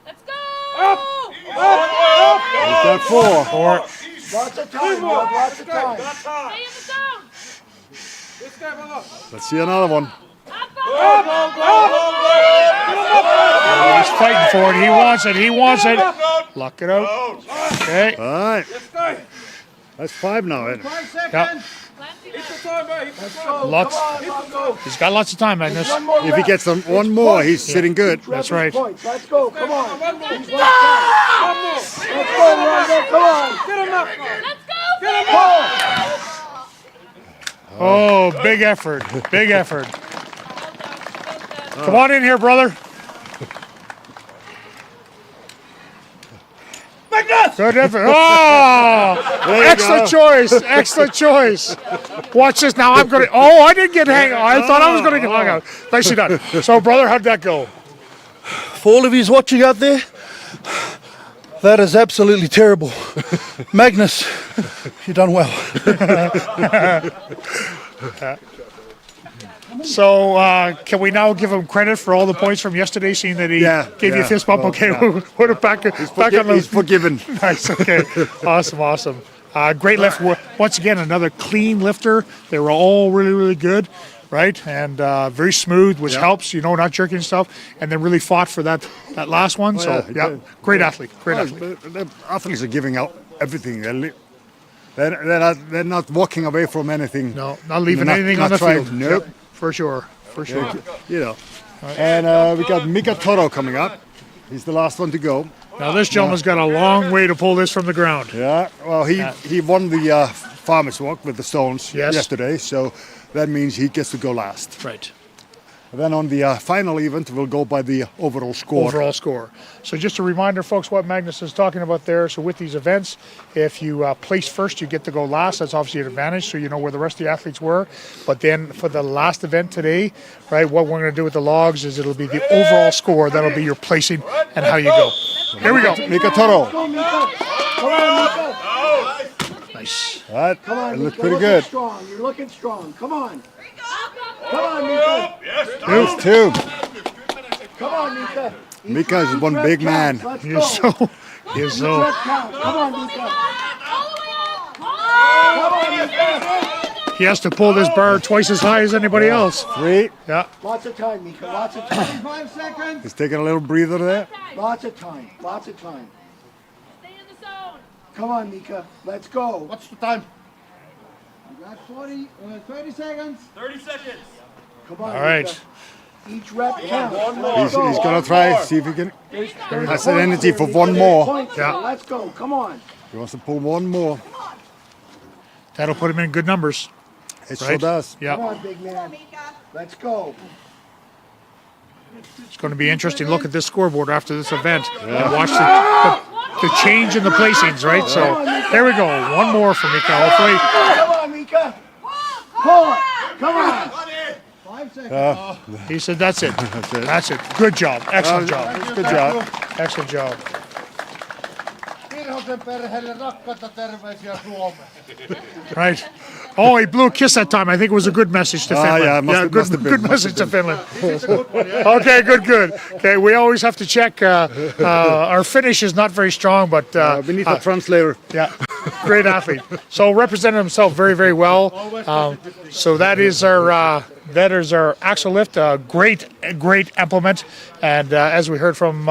[SPEAKER 6] Let's go.
[SPEAKER 4] He's got four.
[SPEAKER 3] Four.
[SPEAKER 5] Lots of time, Rob. Lots of time.
[SPEAKER 6] Stay in the zone.
[SPEAKER 4] Let's see another one.
[SPEAKER 3] He's fighting for it. He wants it. He wants it. Lock it out. Okay.
[SPEAKER 4] All right. That's five now. Isn't it?
[SPEAKER 3] Yeah.
[SPEAKER 5] Let's go.
[SPEAKER 3] Lots.
[SPEAKER 5] Come on, Rongo.
[SPEAKER 3] He's got lots of time, Magnus.
[SPEAKER 5] One more
[SPEAKER 4] If he
[SPEAKER 5] rep.
[SPEAKER 4] gets one more, he's sitting good.
[SPEAKER 3] That's right.
[SPEAKER 5] Points. Let's go. Come on. He's one time. Let's go, Rongo. Come on.
[SPEAKER 6] Let's go.
[SPEAKER 3] Oh, big effort. Big effort. Come on in here, brother.
[SPEAKER 7] Magnus!
[SPEAKER 3] Good effort. Oh,
[SPEAKER 4] There you
[SPEAKER 3] excellent
[SPEAKER 4] go.
[SPEAKER 3] choice. Excellent choice. Watch this now. I'm going to. Oh, I didn't get hang. I thought I was going to get hung out. Nicely done. So, brother, how'd that go?
[SPEAKER 8] For all of you watching out there, that is absolutely terrible. Magnus, you've done well.
[SPEAKER 3] So, can we now give him credit for all the points from yesterday, seeing that he gave you a fist bump?
[SPEAKER 4] Well,
[SPEAKER 3] Okay,
[SPEAKER 4] yeah.
[SPEAKER 3] we'll put it back on
[SPEAKER 4] He's
[SPEAKER 3] those.
[SPEAKER 4] forgiven.
[SPEAKER 3] Nice, okay. Awesome. Great lift. Once again, another clean lifter. They were all really, really good, right? And very smooth, which helps, not jerking stuff. And then really fought for that last one. Great athlete. Great athlete.
[SPEAKER 4] The athletes are giving out everything. They're not walking away from anything.
[SPEAKER 3] No, not leaving
[SPEAKER 4] They're
[SPEAKER 3] anything
[SPEAKER 4] not
[SPEAKER 3] on the
[SPEAKER 4] trying-
[SPEAKER 3] field.
[SPEAKER 4] Nope.
[SPEAKER 3] Yep, for sure.
[SPEAKER 4] And we got Mika Torro coming up. He's the last one to go.
[SPEAKER 3] Now, this gentleman's got a long way to pull this from the ground.
[SPEAKER 4] Yeah, well, he won the farmer's walk with the stones
[SPEAKER 3] Yes.
[SPEAKER 4] yesterday, so that means he gets to go last.
[SPEAKER 3] Right.
[SPEAKER 4] And then on the final event, we'll go by the overall score.
[SPEAKER 3] Overall score. So just a reminder, folks, what Magnus is talking about there. So with these events, if you place first, you get to go last. That's obviously an advantage, so you know where the rest of the athletes were. But then for the last event today, right, what we're going to do with the logs is it'll be the overall score. That'll be your placing and how you go. Here we go.
[SPEAKER 4] Mika Torro.
[SPEAKER 5] Go, Mika. Come on, Mika.
[SPEAKER 3] Nice.
[SPEAKER 4] All right,
[SPEAKER 5] Come on,
[SPEAKER 4] it
[SPEAKER 5] Mika.
[SPEAKER 4] looks pretty
[SPEAKER 5] You're
[SPEAKER 4] good.
[SPEAKER 5] looking strong. You're looking strong. Come on. Come on, Mika.
[SPEAKER 4] There's two.
[SPEAKER 5] Come on, Mika.
[SPEAKER 4] Mika is one big man.
[SPEAKER 5] Let's
[SPEAKER 3] He
[SPEAKER 5] go.
[SPEAKER 3] is
[SPEAKER 5] Each
[SPEAKER 3] so.
[SPEAKER 5] rep counts. Come on, Mika.
[SPEAKER 6] All the way up.
[SPEAKER 5] Come on, Mika.
[SPEAKER 3] He has to pull this bar twice as high as anybody else.
[SPEAKER 4] Three.
[SPEAKER 3] Yeah.
[SPEAKER 5] Lots of time, Mika. Lots of time.
[SPEAKER 7] 5 seconds.
[SPEAKER 4] He's taking a little breather there.
[SPEAKER 5] Lots of time. Lots of time.
[SPEAKER 6] Stay in the zone.
[SPEAKER 5] Come on, Mika. Let's go.
[SPEAKER 7] What's the time? You got 30 seconds. 30 seconds.
[SPEAKER 5] Come on,
[SPEAKER 3] All right.
[SPEAKER 5] Mika. Each rep counts. Let's
[SPEAKER 4] He's
[SPEAKER 5] go.
[SPEAKER 4] going to try, see if he can.
[SPEAKER 5] There's
[SPEAKER 4] has the
[SPEAKER 5] points
[SPEAKER 4] energy
[SPEAKER 5] here,
[SPEAKER 4] for
[SPEAKER 5] Mika.
[SPEAKER 4] one
[SPEAKER 5] There's
[SPEAKER 4] more.
[SPEAKER 5] points here.
[SPEAKER 3] Yeah.
[SPEAKER 5] Let's go. Come on.
[SPEAKER 4] He wants to pull one more.
[SPEAKER 3] That'll put him in good numbers.
[SPEAKER 4] It sure
[SPEAKER 3] Right?
[SPEAKER 4] does.
[SPEAKER 5] Come
[SPEAKER 3] Yeah.
[SPEAKER 5] on, big man. Let's go.
[SPEAKER 3] It's going to be interesting. Look at this scoreboard after this event and watch the change in the placings, right? So there we go. One more for Mika, hopefully.
[SPEAKER 5] Come on, Mika. Pull it. Come on.
[SPEAKER 7] 5 seconds.
[SPEAKER 3] He said, that's it. That's it. Good job. Excellent job.
[SPEAKER 4] Good job.
[SPEAKER 3] Excellent job.
[SPEAKER 7] Virhosen perheelle rakkaita terveisiä Suomeen.
[SPEAKER 3] Right. Oh, he blew a kiss that time. I think it was a good message to Finland.
[SPEAKER 4] yeah, must
[SPEAKER 3] good,
[SPEAKER 4] have been,
[SPEAKER 3] good
[SPEAKER 4] must
[SPEAKER 3] message
[SPEAKER 4] have
[SPEAKER 3] to Finland. Okay, good. Okay, we always have to check. Our Finnish is not very strong, but
[SPEAKER 4] We need a translator.
[SPEAKER 3] yeah, great athlete. So represented himself very, very well. So that is our that is our Axel lift, a great implement. And as we heard from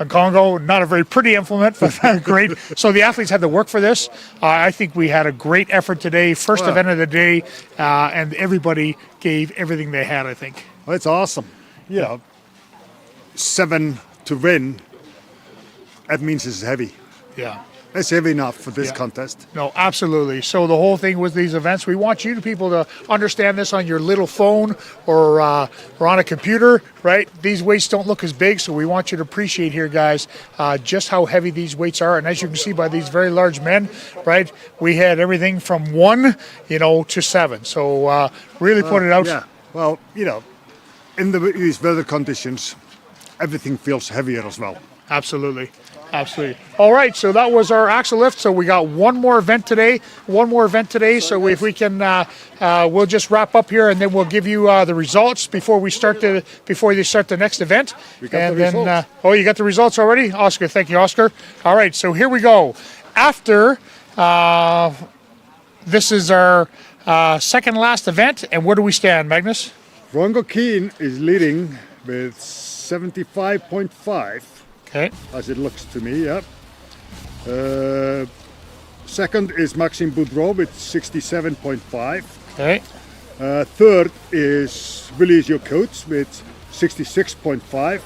[SPEAKER 3] Congo, not a very pretty implement, but great. So the athletes had to work for this. I think we had a great effort today, first event of the day, and everybody gave everything they had, I think.
[SPEAKER 4] Well, it's awesome. You know, 7 to win, that means it's heavy.
[SPEAKER 3] Yeah.
[SPEAKER 4] It's heavy enough for this contest.
[SPEAKER 3] No, absolutely. So the whole thing with these events, we want you people to understand this on your little phone or on a computer, right? These weights don't look as big, so we want you to appreciate here, guys, just how heavy these weights are. And as you can see by these very large men, right, we had everything from 1, to 7. So really put it out.
[SPEAKER 4] Yeah. Well, in these weather conditions, everything feels heavier as well.
[SPEAKER 3] Absolutely. All right, so that was our Axel lift. So we got one more event today. So if we can, we'll just wrap up here, and then we'll give you the results before they start the next event.
[SPEAKER 4] We got the results.
[SPEAKER 3] You got the results already, Oscar. Thank you, Oscar. All right, so here we go. After this is our second last event, and where do we stand, Magnus?
[SPEAKER 4] Rongo Keen is leading with 75.5.
[SPEAKER 3] Okay.
[SPEAKER 4] As it looks to me, yeah. Second is Maxime Boudreault with 67.5.
[SPEAKER 3] Okay.
[SPEAKER 4] Third is Vilius Jokuzys with 66.5.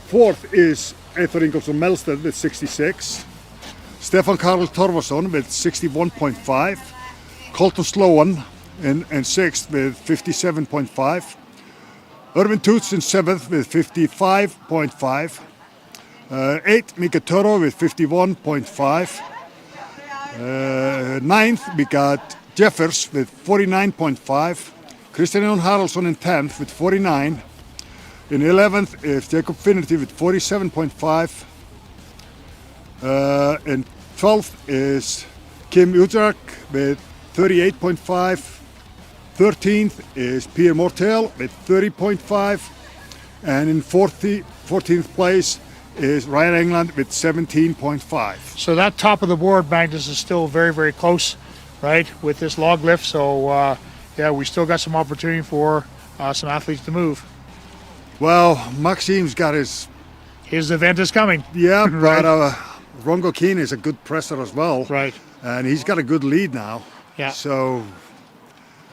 [SPEAKER 4] Fourth is Eythor Ingolfsson with 66. Stefan Karel Torfason with 61.5. Colten Sloan in sixth with 57.5. Ervin Toots in seventh with 55.5. 8th, Mika Torro with 51.5. 9th, we got Jeffers with 49.5. Kristjan and Haraldsson in 10th with 49. In 11th is Finerty with 47.5. In 12th is Ujurak with 38.5. 13th is Pierre Motal with 30.5. And in 14th place is Ryan England with 17.5.
[SPEAKER 3] So that top of the board, Magnus, is still very, very close, right, with this log lift. So, we still got some opportunity for some athletes to move.
[SPEAKER 4] Well, Maxime's got his
[SPEAKER 3] event is coming.
[SPEAKER 4] Yeah,
[SPEAKER 3] right.
[SPEAKER 4] But Rongo Keen is a good presser as well.
[SPEAKER 3] Right.
[SPEAKER 4] And he's got a good lead now.
[SPEAKER 3] Yeah.
[SPEAKER 4] So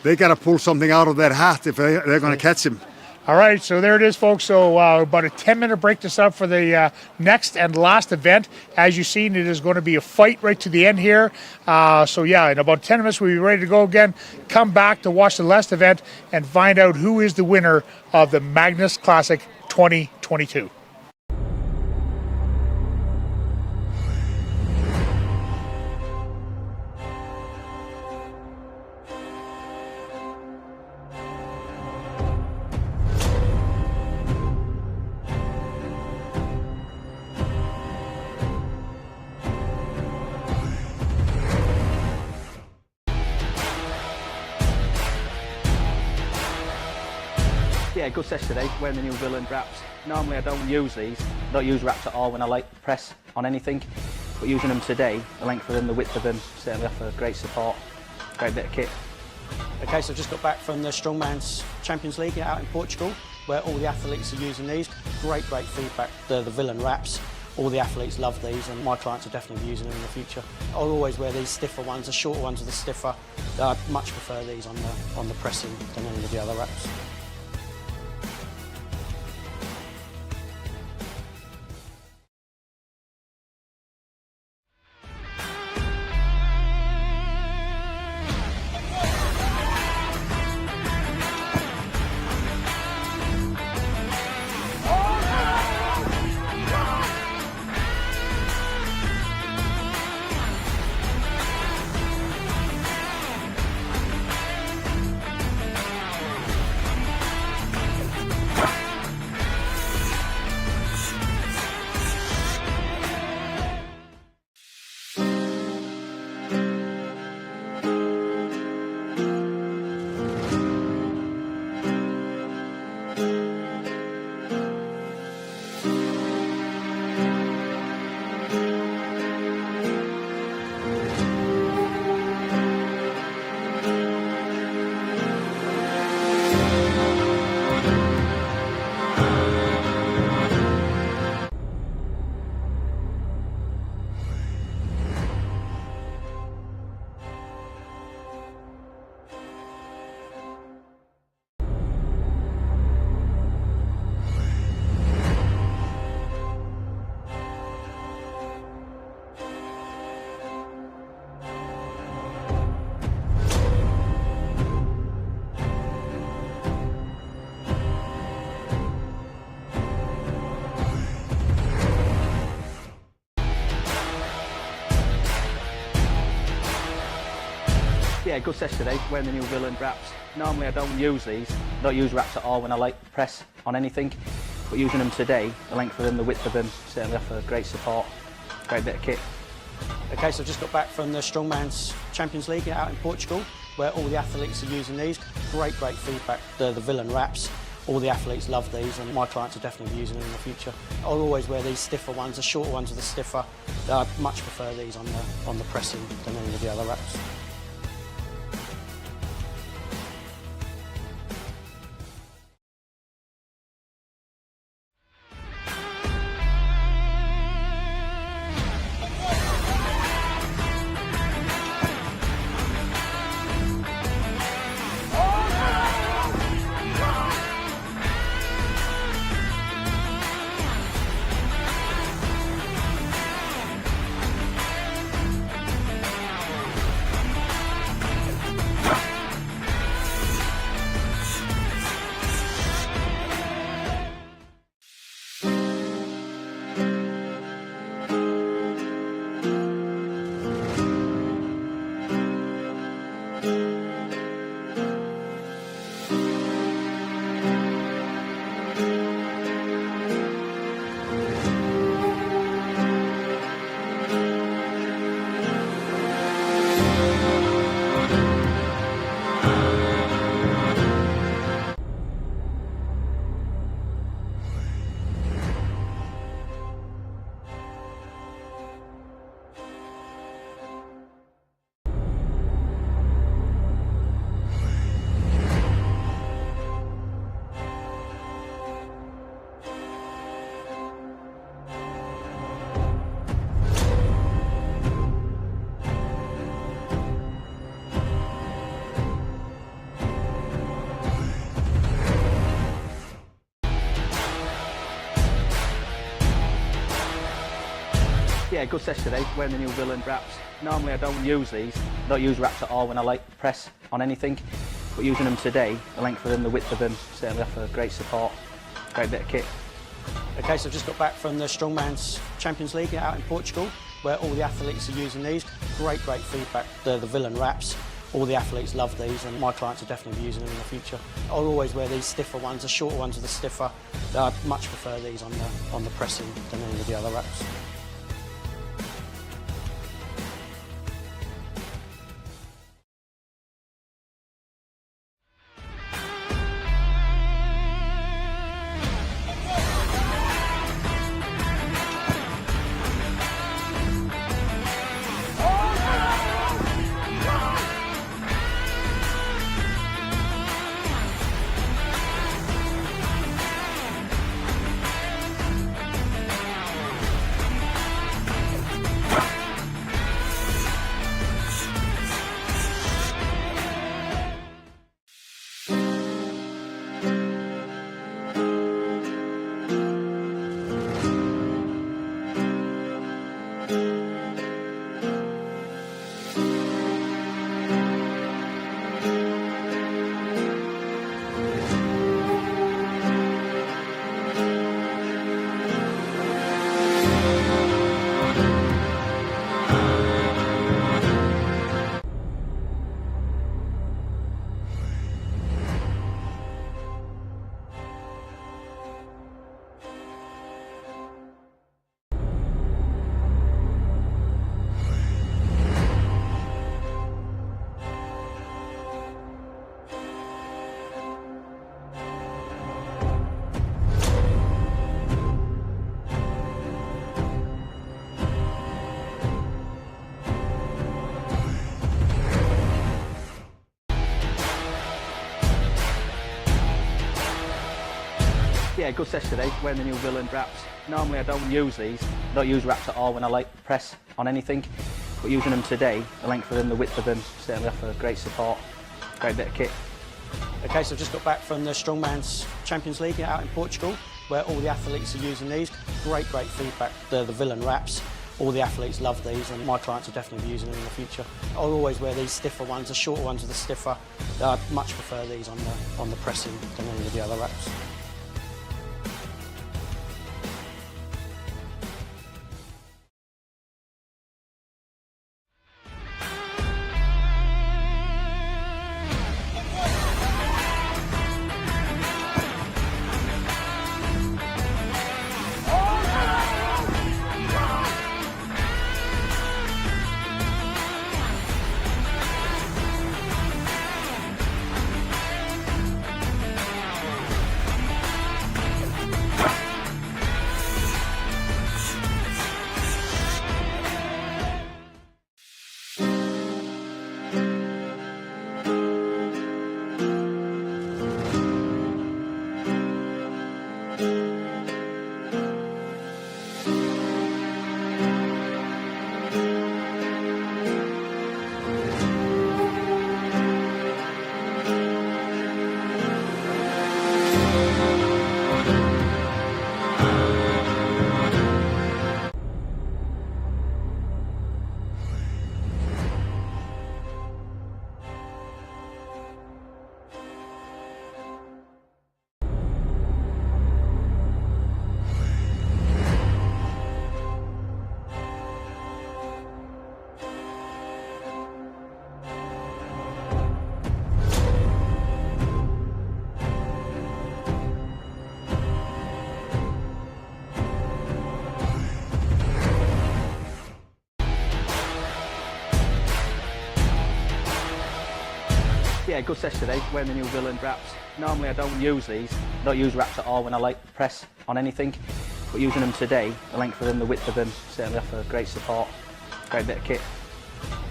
[SPEAKER 4] they got to pull something out of their hat if they're going to catch him.
[SPEAKER 3] All right, so there it is, folks. So about a 10-minute break to start for the next and last event. As you've seen, it is going to be a fight right to the end here. In about 10 minutes, we'll be ready to go again. Come back to watch the last event and find out who is the winner of the Magnus Classic 2022.
[SPEAKER 1] Yeah, good session today, wearing the new Villain wraps. Normally I don't use these, I don't use wraps at all when I like press on anything, but using them today, the length of them, the width of them, certainly offer great support, great bit of kit.
[SPEAKER 2] Okay, so I've just got back from the Strongman's Champions League out in Portugal, where all the athletes are using these. Great feedback, the Villain wraps. All the athletes love these, and my clients are definitely using them in the future. I'll always wear these stiffer ones, the shorter ones are the stiffer. I much prefer these on the pressing than any of the other wraps.
[SPEAKER 1] Yeah, good session today, wearing the new Villain wraps. Normally I don't use these, I don't use wraps at all when I like press on anything, but using them today, the length of them, the width of them, certainly offer great support, great bit of kit.
[SPEAKER 2] Okay, so I've just got back from the Strongman's Champions League out in Portugal, where all the athletes are using these. Great feedback, the Villain wraps. All the athletes love these, and my clients are definitely be using them in the future. I'll always wear these stiffer ones, the shorter ones are the stiffer. I much prefer these on the pressing than any of the other wraps.
[SPEAKER 1] Yeah, good session today, wearing the new Villain wraps. Normally I don't use these, I don't use wraps at all when I like press on anything, but using them today, the length of them, the width of them, certainly offer great support, great bit of kit.
[SPEAKER 2] Okay, so I've just got back from the Strongman's Champions League out in Portugal, where all the athletes are using these. Great feedback, the Villain wraps. All the athletes love these, and my clients are definitely be using them in the future. I'll always wear these stiffer ones, the shorter ones are the stiffer. I much prefer these on the pressing than any of the other wraps.
[SPEAKER 1] Yeah, good session today, wearing the new Villain wraps. Normally I don't use these, I don't use wraps at all when I like press on anything, but using them today, the length of them, the width of them, certainly offer great support, great bit of kit.
[SPEAKER 2] Okay, so I've just got back from the Strongman's Champions League out in Portugal, where all the athletes are using these. Great feedback, the Villain wraps. All the athletes love these, and my clients are definitely be using them in the future. I'll always wear these stiffer ones, the shorter ones are the stiffer. I much prefer these on the pressing than any of the other wraps.
[SPEAKER 1] Yeah, good session today, wearing the new Villain wraps. Normally I don't use these, I don't use wraps at all when I like press on anything, but using them today, the length of them, the width of them, certainly offer great support, great bit of kit.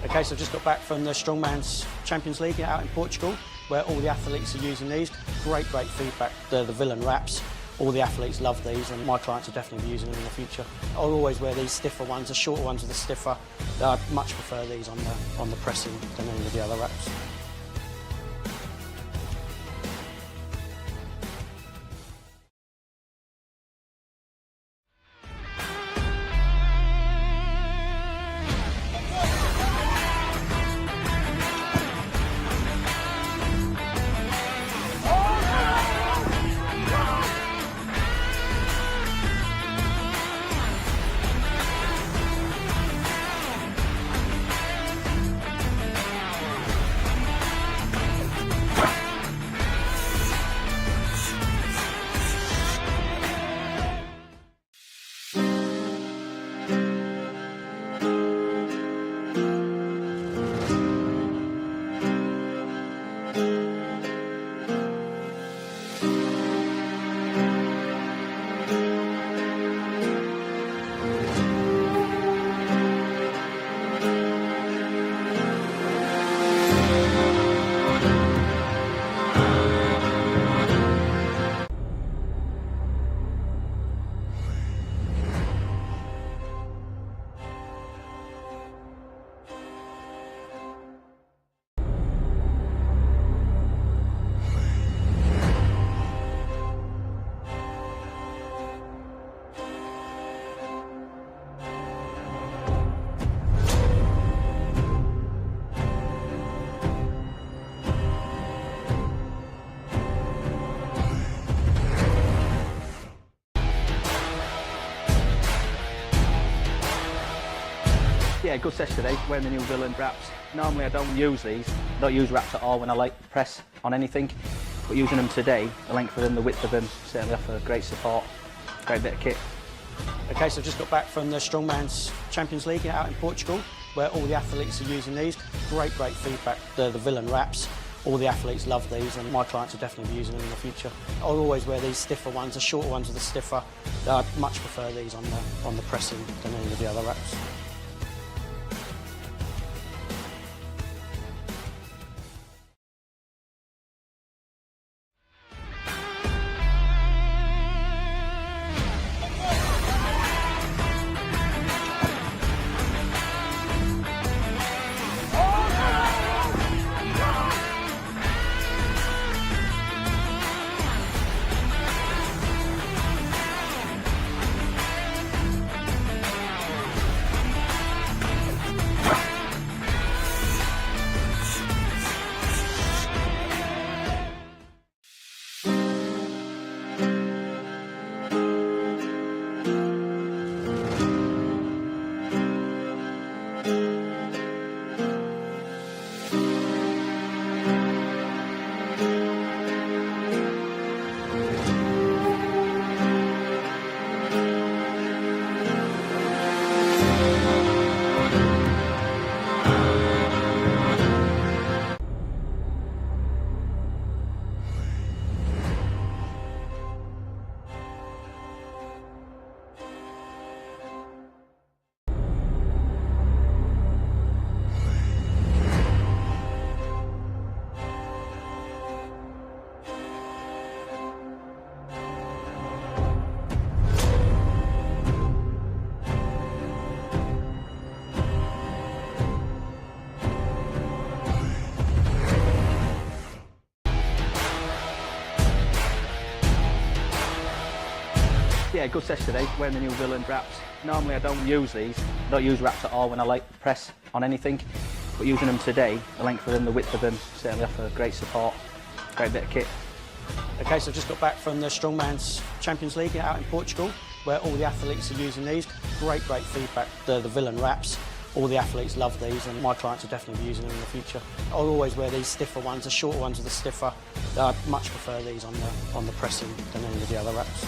[SPEAKER 2] Okay, so I've just got back from the Strongman's Champions League out in Portugal, where all the athletes are using these. Great feedback, the Villain wraps. All the athletes love these, and my clients will definitely be using them in the future. I'll always wear these stiffer ones, the shorter ones with the stiffer. I much prefer these on the pressing than any of the other wraps.
[SPEAKER 1] Yeah, good session today, wearing the new Villain wraps. Normally I don't use these, I don't use wraps at all when I like press on anything, but using them today, the length of them, the width of them, certainly offer great support, great bit of kit.
[SPEAKER 2] Okay, so I've just got back from the Strongman's Champions League out in Portugal, where all the athletes are using these. Great feedback, the Villain wraps. All the athletes love these, and my clients will definitely be using them in the future. I'll always wear these stiffer ones, the shorter ones with the stiffer. I much prefer these on the pressing than any of the other wraps.
[SPEAKER 1] Yeah, good session today, wearing the new Villain wraps. Normally I don't use these, I don't use wraps at all when I like press on anything, but using them today, the length of them, the width of them, certainly offer great support, great bit of kit.
[SPEAKER 2] Okay, so I've just got back from the Strongman's Champions League out in Portugal, where all the athletes are using these. Great feedback, the Villain wraps. All the athletes love these, and my clients will definitely be using them in the future. I'll always wear these stiffer ones, the shorter ones with the stiffer. I much prefer these on the pressing than any of the other wraps.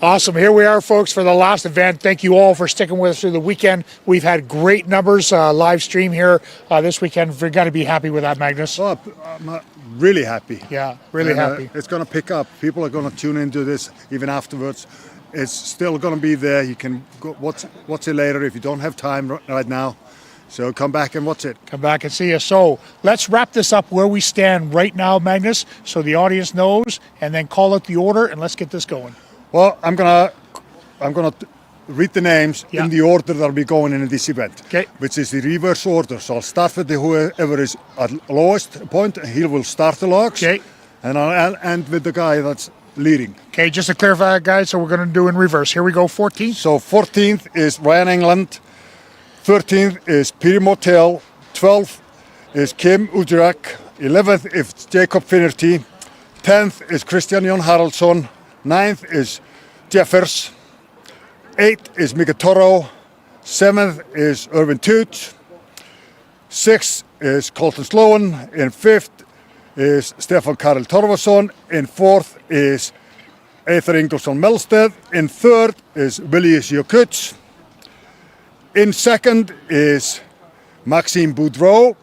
[SPEAKER 3] Awesome. Here we are, folks, for the last event. Thank you all for sticking with us through the weekend. We've had great numbers live stream here this weekend. We're going to be happy with that, Magnus.
[SPEAKER 4] Oh, I'm really happy.
[SPEAKER 3] Yeah, really happy.
[SPEAKER 4] It's going to pick up. People are going to tune into this even afterwards. It's still going to be there. You can go watch it later if you don't have time right now. So come back and watch it.
[SPEAKER 3] Come back and see us. So let's wrap this up where we stand right now, Magnus, so the audience knows, and then call out the order, and let's get this going.
[SPEAKER 4] Well, I'm gonna read the names in the order that'll be going in this event, which is the reverse order. So I'll start with whoever is at lowest point. He will start the logs, and I'll end with the guy that's leading.
[SPEAKER 3] Okay, just to clarify, guys, so we're going to do in reverse. Here we go, 14th.
[SPEAKER 4] So 14th is Ryan England, 13th is Pierre Motal, 12th is Kim Ujurak, 11th is Jacob Finerty, 10th is Kristjan Haraldsson, 9th is Jeffers, 8th is Mika Torro, 7th is Ervin Toots, 6th is Colten Sloan, and 5th is Stefan Karel Torfason, and 4th is Eythor Ingolfsson Melstead, and 3rd is Vilius Jokuzys, in 2nd is Maxime Boudreault,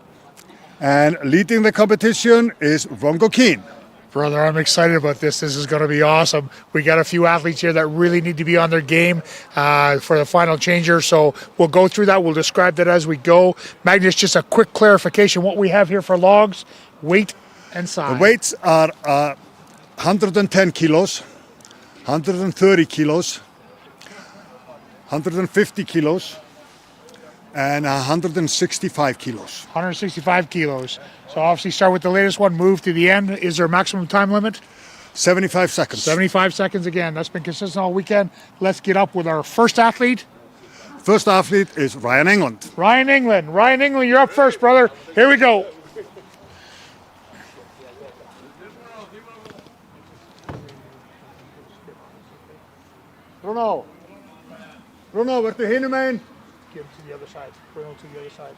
[SPEAKER 4] and leading the competition is Rongo Keen.
[SPEAKER 3] Brother, I'm excited about this. This is going to be awesome. We got a few athletes here that really need to be on their game for the final changer. So we'll go through that. We'll describe that as we go. Magnus, just a quick clarification. What we have here for logs, weight and size.
[SPEAKER 4] The weights are 110 kilos, 130 kilos, 150 kilos, and 165 kilos.
[SPEAKER 3] 165 kilos. So obviously start with the latest one, move to the end. Is there a maximum time limit?
[SPEAKER 4] 75 seconds.
[SPEAKER 3] 75 seconds again. That's been consistent all weekend. Let's get up with our first athlete.
[SPEAKER 4] First athlete is Ryan England.
[SPEAKER 3] Ryan England, you're up first, brother. Here we go.
[SPEAKER 4] Bruno, where's the hinne man?
[SPEAKER 3] Give him to the other side. Bruno to the other side.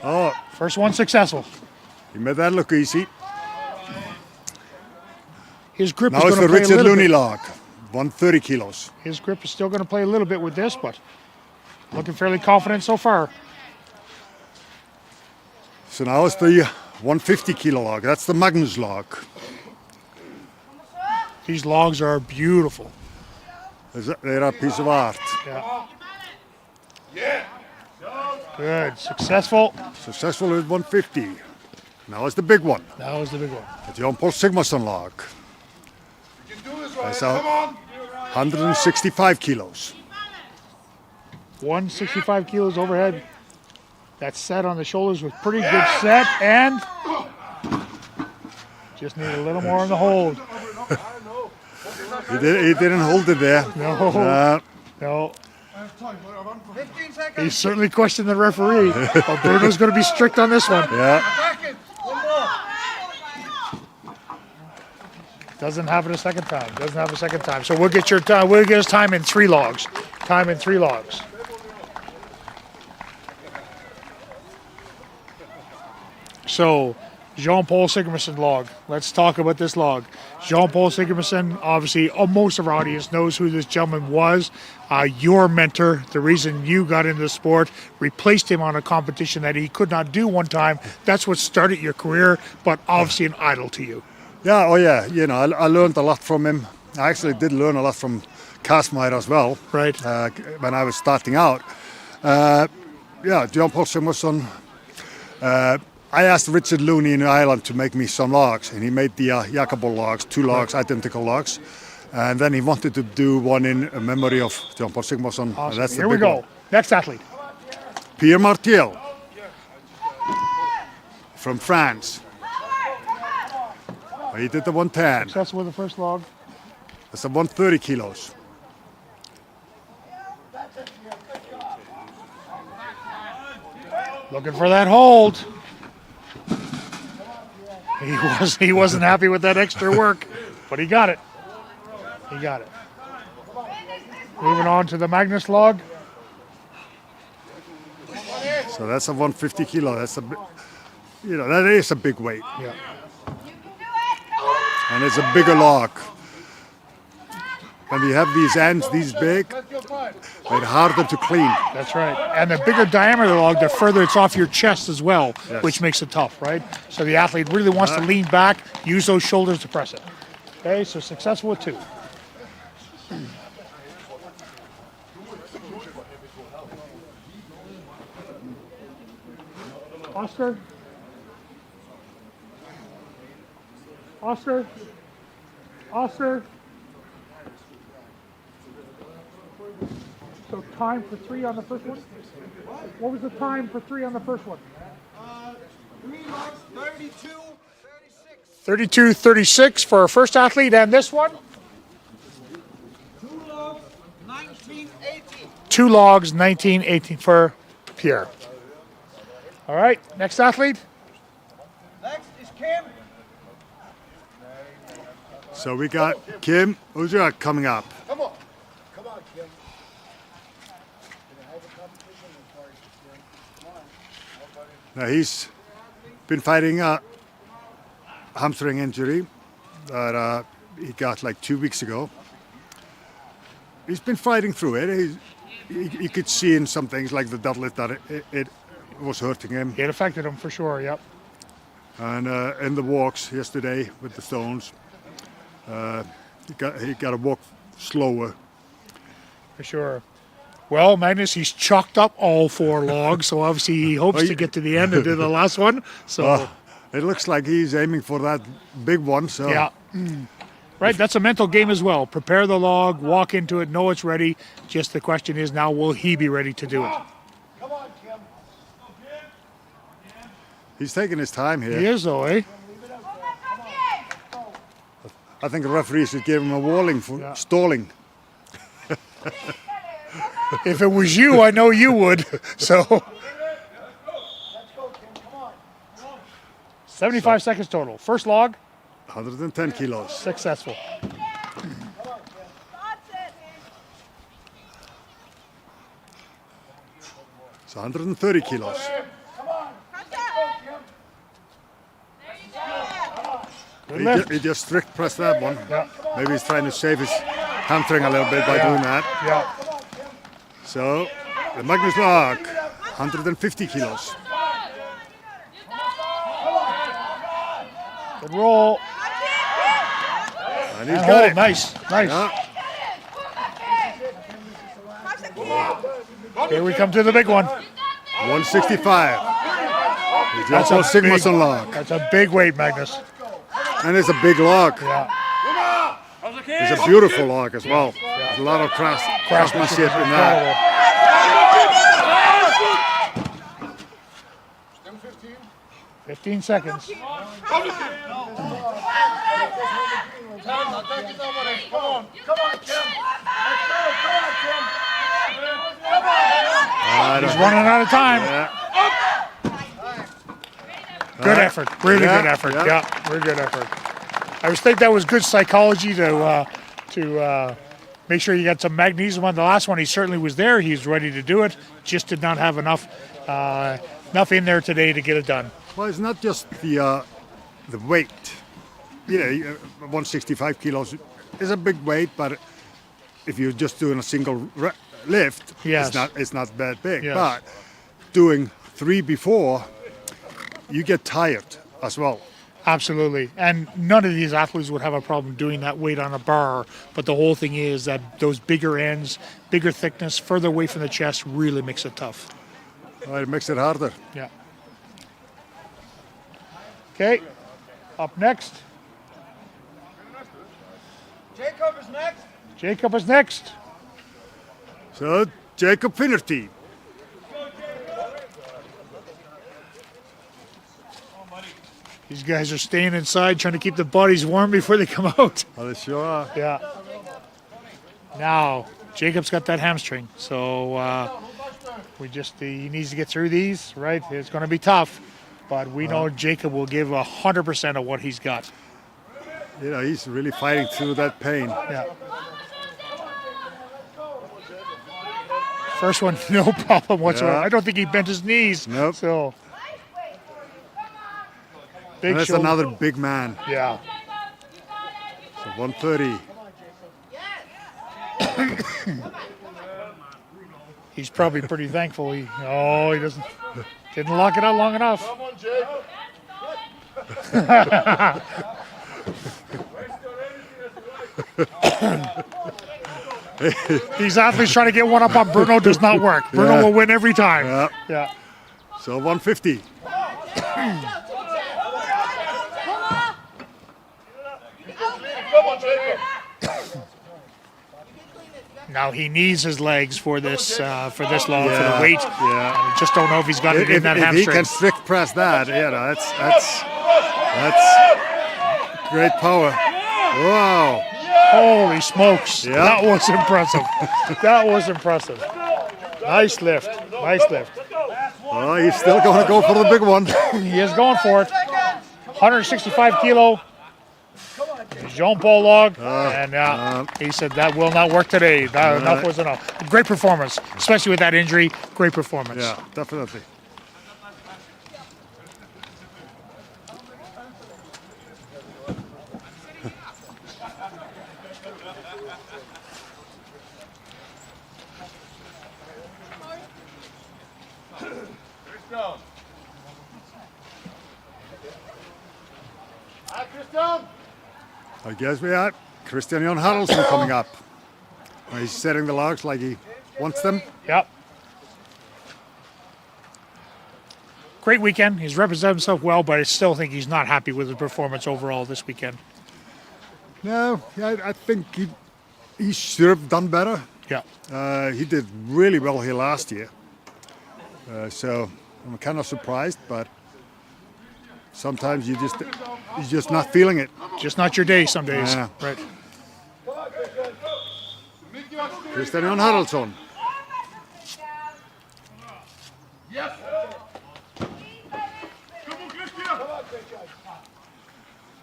[SPEAKER 4] Oh,
[SPEAKER 3] first one successful.
[SPEAKER 4] You made that look easy.
[SPEAKER 3] His grip
[SPEAKER 4] now
[SPEAKER 3] is
[SPEAKER 4] it's
[SPEAKER 3] going
[SPEAKER 4] the
[SPEAKER 3] to play a
[SPEAKER 4] Richard
[SPEAKER 3] little
[SPEAKER 4] Looney
[SPEAKER 3] bit.
[SPEAKER 4] log, 130 kilos.
[SPEAKER 3] His grip is still going to play a little bit with this, but looking fairly confident so far.
[SPEAKER 4] So now it's the 150 kilo log. That's the Magnus log.
[SPEAKER 3] These logs are beautiful.
[SPEAKER 4] They're a piece of art.
[SPEAKER 3] Yeah. Good. Successful.
[SPEAKER 4] Successful with 150. Now it's the big one.
[SPEAKER 3] That was the big one.
[SPEAKER 4] The Jan Paul Sigmarsson log. That's 165 kilos.
[SPEAKER 3] 165 kilos overhead. That's set on the shoulders with pretty good set, and just need a little more on the hold.
[SPEAKER 4] He didn't hold it there.
[SPEAKER 3] No. He certainly questioned the referee. But Bruno's going to be strict on this one.
[SPEAKER 4] Yeah.
[SPEAKER 3] Doesn't have it a second time. So we'll get your time. We'll get his time in 3 logs. So, Jean-Paul Sigmarsson log. Let's talk about this log. Jean-Paul Sigmarsson, obviously, most of our audience knows who this gentleman was. Your mentor, the reason you got into the sport, replaced him on a competition that he could not do one time. That's what started your career, but obviously an idol to you.
[SPEAKER 4] Yeah, You know, I learned a lot from him. I actually did learn a lot from Kazmaier as well.
[SPEAKER 3] Right.
[SPEAKER 4] When I was starting out. Jean-Paul Sigmarsson. I asked Richard Looney in Ireland to make me some logs, and he made the Jacobo logs, 2 logs, identical logs. And then he wanted to do one in memory of Jean-Paul Sigmarsson.
[SPEAKER 3] Awesome.
[SPEAKER 4] That's
[SPEAKER 3] Here we go.
[SPEAKER 4] one.
[SPEAKER 3] Next athlete.
[SPEAKER 4] Pierre Martial from France. He did the 110.
[SPEAKER 3] Successful with the first log.
[SPEAKER 4] That's the 130 kilos.
[SPEAKER 3] Looking for that hold. He wasn't happy with that extra work, but he got it. Moving on to the Magnus log.
[SPEAKER 4] So that's a 150 kilo. That's a, that is a big weight.
[SPEAKER 3] Yeah.
[SPEAKER 4] And it's a bigger log. When you have these ends these big, they're harder to clean.
[SPEAKER 3] That's right. And the bigger diameter log, the further it's off your chest as well,
[SPEAKER 4] Yes.
[SPEAKER 3] which makes it tough, right? So the athlete really wants to lean back, use those shoulders to press it. Okay, so successful with 2. Oscar? Oscar? Oscar? So time for 3 on the first one? What was the time for 3 on the first one? 32:36 for our first athlete, and this one? 2 logs, 19:18 for Pierre. All right, next athlete.
[SPEAKER 5] Next is Kim.
[SPEAKER 4] So we got Kim Ujurak coming up.
[SPEAKER 5] Come on. Come on, Kim.
[SPEAKER 4] Now he's been fighting a hamstring injury that he got like 2 weeks ago. He's been fighting through it. You could see in some things like the deadlift that it was hurting him.
[SPEAKER 3] It affected him for sure, yep.
[SPEAKER 4] And in the walks yesterday with the stones, he got to walk slower.
[SPEAKER 3] For sure. Well, Magnus, he's chalked up all 4 logs, so obviously he hopes to get to the end and do the last one. So
[SPEAKER 4] it looks like he's aiming for that big one. So
[SPEAKER 3] yeah. Right, that's a mental game as well. Prepare the log, walk into it, know it's ready. Just the question is now, will he be ready to do it?
[SPEAKER 5] Come on, Kim.
[SPEAKER 4] he's taking his time here.
[SPEAKER 3] He is though, eh?
[SPEAKER 4] I think the referee should give him a warning for stalling.
[SPEAKER 3] If it was you, I know you would. So 75 seconds total. First log,
[SPEAKER 4] 110 kilos.
[SPEAKER 3] successful.
[SPEAKER 4] It's 130 kilos.
[SPEAKER 3] Good lift.
[SPEAKER 4] He just strict pressed that one.
[SPEAKER 3] Yeah.
[SPEAKER 4] Maybe he's trying to save his hamstring a little bit by doing that.
[SPEAKER 3] Yeah.
[SPEAKER 4] So the Magnus log, 150 kilos.
[SPEAKER 3] Good roll.
[SPEAKER 4] And he's
[SPEAKER 3] And
[SPEAKER 4] got
[SPEAKER 3] hold.
[SPEAKER 4] it.
[SPEAKER 3] Nice. Nice.
[SPEAKER 4] Yeah.
[SPEAKER 3] Here we come to the big one.
[SPEAKER 4] 165. It's
[SPEAKER 3] That's
[SPEAKER 4] also
[SPEAKER 3] a big-
[SPEAKER 4] Sigmarsson log.
[SPEAKER 3] That's a big weight, Magnus.
[SPEAKER 4] And it's a big log.
[SPEAKER 3] Yeah.
[SPEAKER 4] It's a beautiful log as well. There's a lot of craftsmanship in that.
[SPEAKER 3] Incredible. 15 seconds. He's running out of time. Good effort. Really good effort. Yeah, really good effort. I was thinking that was good psychology to make sure you got some magnesium on the last one. He certainly was there. He's ready to do it. Just did not have enough in there today to get it done.
[SPEAKER 4] Well, it's not just the weight. You know, 165 kilos is a big weight, but if you're just doing a single lift,
[SPEAKER 3] Yes.
[SPEAKER 4] it's not that big.
[SPEAKER 3] Yes.
[SPEAKER 4] But doing 3 before, you get tired as well.
[SPEAKER 3] Absolutely. And none of these athletes would have a problem doing that weight on a bar. But the whole thing is that those bigger ends, bigger thickness, further away from the chest really makes it tough.
[SPEAKER 4] Well, it makes it harder.
[SPEAKER 3] Yeah. Okay. Up next.
[SPEAKER 5] Jacob is next.
[SPEAKER 3] Jacob is next.
[SPEAKER 4] So, Jacob Finerty.
[SPEAKER 3] These guys are staying inside trying to keep the bodies warm before they come out.
[SPEAKER 4] Well, they sure are.
[SPEAKER 3] Yeah. Now, Jacob's got that hamstring. So he needs to get through these, right? It's going to be tough. But we know Jacob will give 100% of what he's got.
[SPEAKER 4] You know, he's really fighting through that pain.
[SPEAKER 3] Yeah. First one, no problem whatsoever.
[SPEAKER 4] Yeah.
[SPEAKER 3] I don't think he bent his knees.
[SPEAKER 4] Nope.
[SPEAKER 3] So big
[SPEAKER 4] And that's
[SPEAKER 3] shoulder.
[SPEAKER 4] another big man.
[SPEAKER 3] Yeah.
[SPEAKER 4] So 130.
[SPEAKER 3] He's probably pretty thankful. He didn't lock it out long enough.
[SPEAKER 7] Come on, Jake.
[SPEAKER 3] These athletes trying to get one up on Bruno does not work. Bruno
[SPEAKER 4] Yeah.
[SPEAKER 3] will win every time.
[SPEAKER 4] Yeah.
[SPEAKER 3] Yeah.
[SPEAKER 4] So 150.
[SPEAKER 7] Come on, Jake.
[SPEAKER 3] Now he needs his legs for this load, for the
[SPEAKER 4] Yeah.
[SPEAKER 3] weight.
[SPEAKER 4] Yeah.
[SPEAKER 3] I just don't know if he's got it in
[SPEAKER 4] If
[SPEAKER 3] that
[SPEAKER 4] he
[SPEAKER 3] hamstring.
[SPEAKER 4] can strict press that, that's great power. Wow.
[SPEAKER 3] Holy smokes.
[SPEAKER 4] Yeah.
[SPEAKER 3] That was impressive. That was impressive. Nice lift. Nice lift.
[SPEAKER 4] Oh, he's still going to go for the big one.
[SPEAKER 3] He is going for it. 165 kilo. Jean-Paul log. And he said that will not work today. Enough was enough. Great performance, especially with that injury. Great performance.
[SPEAKER 4] Yeah, definitely.
[SPEAKER 7] Kristjan. Hi, Kristjan.
[SPEAKER 4] I guess we have Kristjan Haraldsson coming up. He's setting the logs like he wants them.
[SPEAKER 3] Yep. Great weekend. He's represented himself well, but I still think he's not happy with his performance overall this weekend.
[SPEAKER 4] No, I think he should have done better.
[SPEAKER 3] Yeah.
[SPEAKER 4] He did really well here last year. So I'm kind of surprised, but sometimes you're just not feeling it.
[SPEAKER 3] Just not your day some days.
[SPEAKER 4] Yeah.
[SPEAKER 3] Right.
[SPEAKER 4] Kristjan Haraldsson.
[SPEAKER 7] Yes. Come on, Kristjan.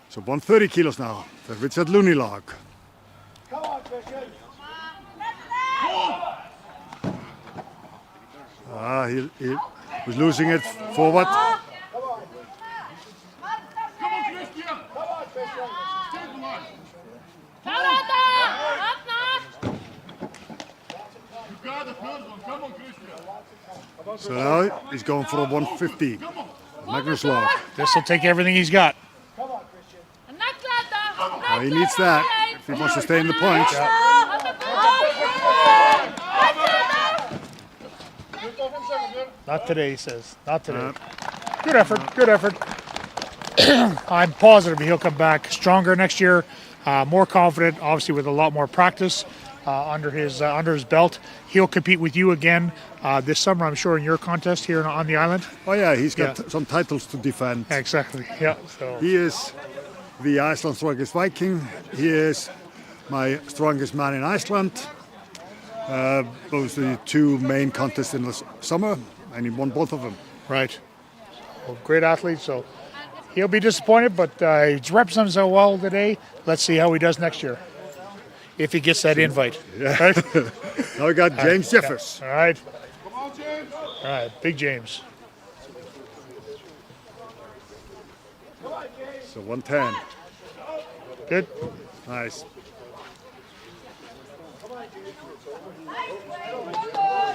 [SPEAKER 4] So 130 kilos now. The Richard Looney log.
[SPEAKER 5] Come on, Christian.
[SPEAKER 4] He was losing it forward.
[SPEAKER 7] Come on, Kristjan.
[SPEAKER 5] Come on, Christian.
[SPEAKER 7] Take one. You got the first one. Come on, Kristjan.
[SPEAKER 4] So now he's going for a 150. Magnus log.
[SPEAKER 3] This will take everything he's got.
[SPEAKER 5] Come on, Christian.
[SPEAKER 4] Oh, he needs that if he wants to stay in the points.
[SPEAKER 3] Not today, he says. Not today. Good effort. Good effort. I'm positive he'll come back stronger next year, more confident, obviously with a lot more practice under his belt. He'll compete with you again this summer, I'm sure, in your contest here on the island.
[SPEAKER 4] Oh yeah, he's got some titles to defend.
[SPEAKER 3] Exactly. Yeah. So
[SPEAKER 4] He is the Iceland's strongest Viking. He is my strongest man in Iceland. Those are the two main contests in the summer, and he won both of them.
[SPEAKER 3] right. Well, great athlete. So he'll be disappointed, but he's represented so well today. Let's see how he does next year, if he gets that invite.
[SPEAKER 4] Yeah.
[SPEAKER 3] Right?
[SPEAKER 4] Now we got James Jeffers.
[SPEAKER 3] All right.
[SPEAKER 7] Come on, James.
[SPEAKER 3] All right. Big James.
[SPEAKER 4] So 110.
[SPEAKER 3] Good.
[SPEAKER 4] Nice.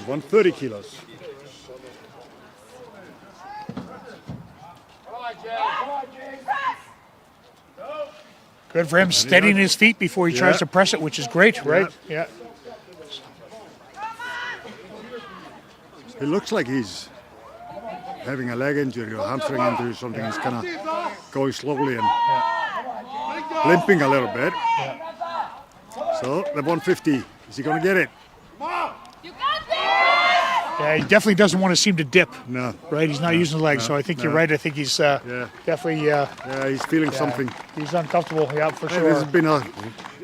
[SPEAKER 4] 130 kilos.
[SPEAKER 3] Good for him steadying his feet before he tries
[SPEAKER 4] Yeah.
[SPEAKER 3] to press it, which is great, right? Yeah.
[SPEAKER 4] He looks like he's having a leg injury or hamstring injury or something. He's kind of going slowly and limping a little bit. So the 150, is he going to get it?
[SPEAKER 6] You got this!
[SPEAKER 3] Yeah, he definitely doesn't want to seem to dip,
[SPEAKER 4] No.
[SPEAKER 3] right? He's not using the legs, so I think you're right. I think he's definitely
[SPEAKER 4] Yeah, he's feeling something.
[SPEAKER 3] he's uncomfortable. Yeah, for
[SPEAKER 4] Hey, this
[SPEAKER 3] sure.
[SPEAKER 4] has been a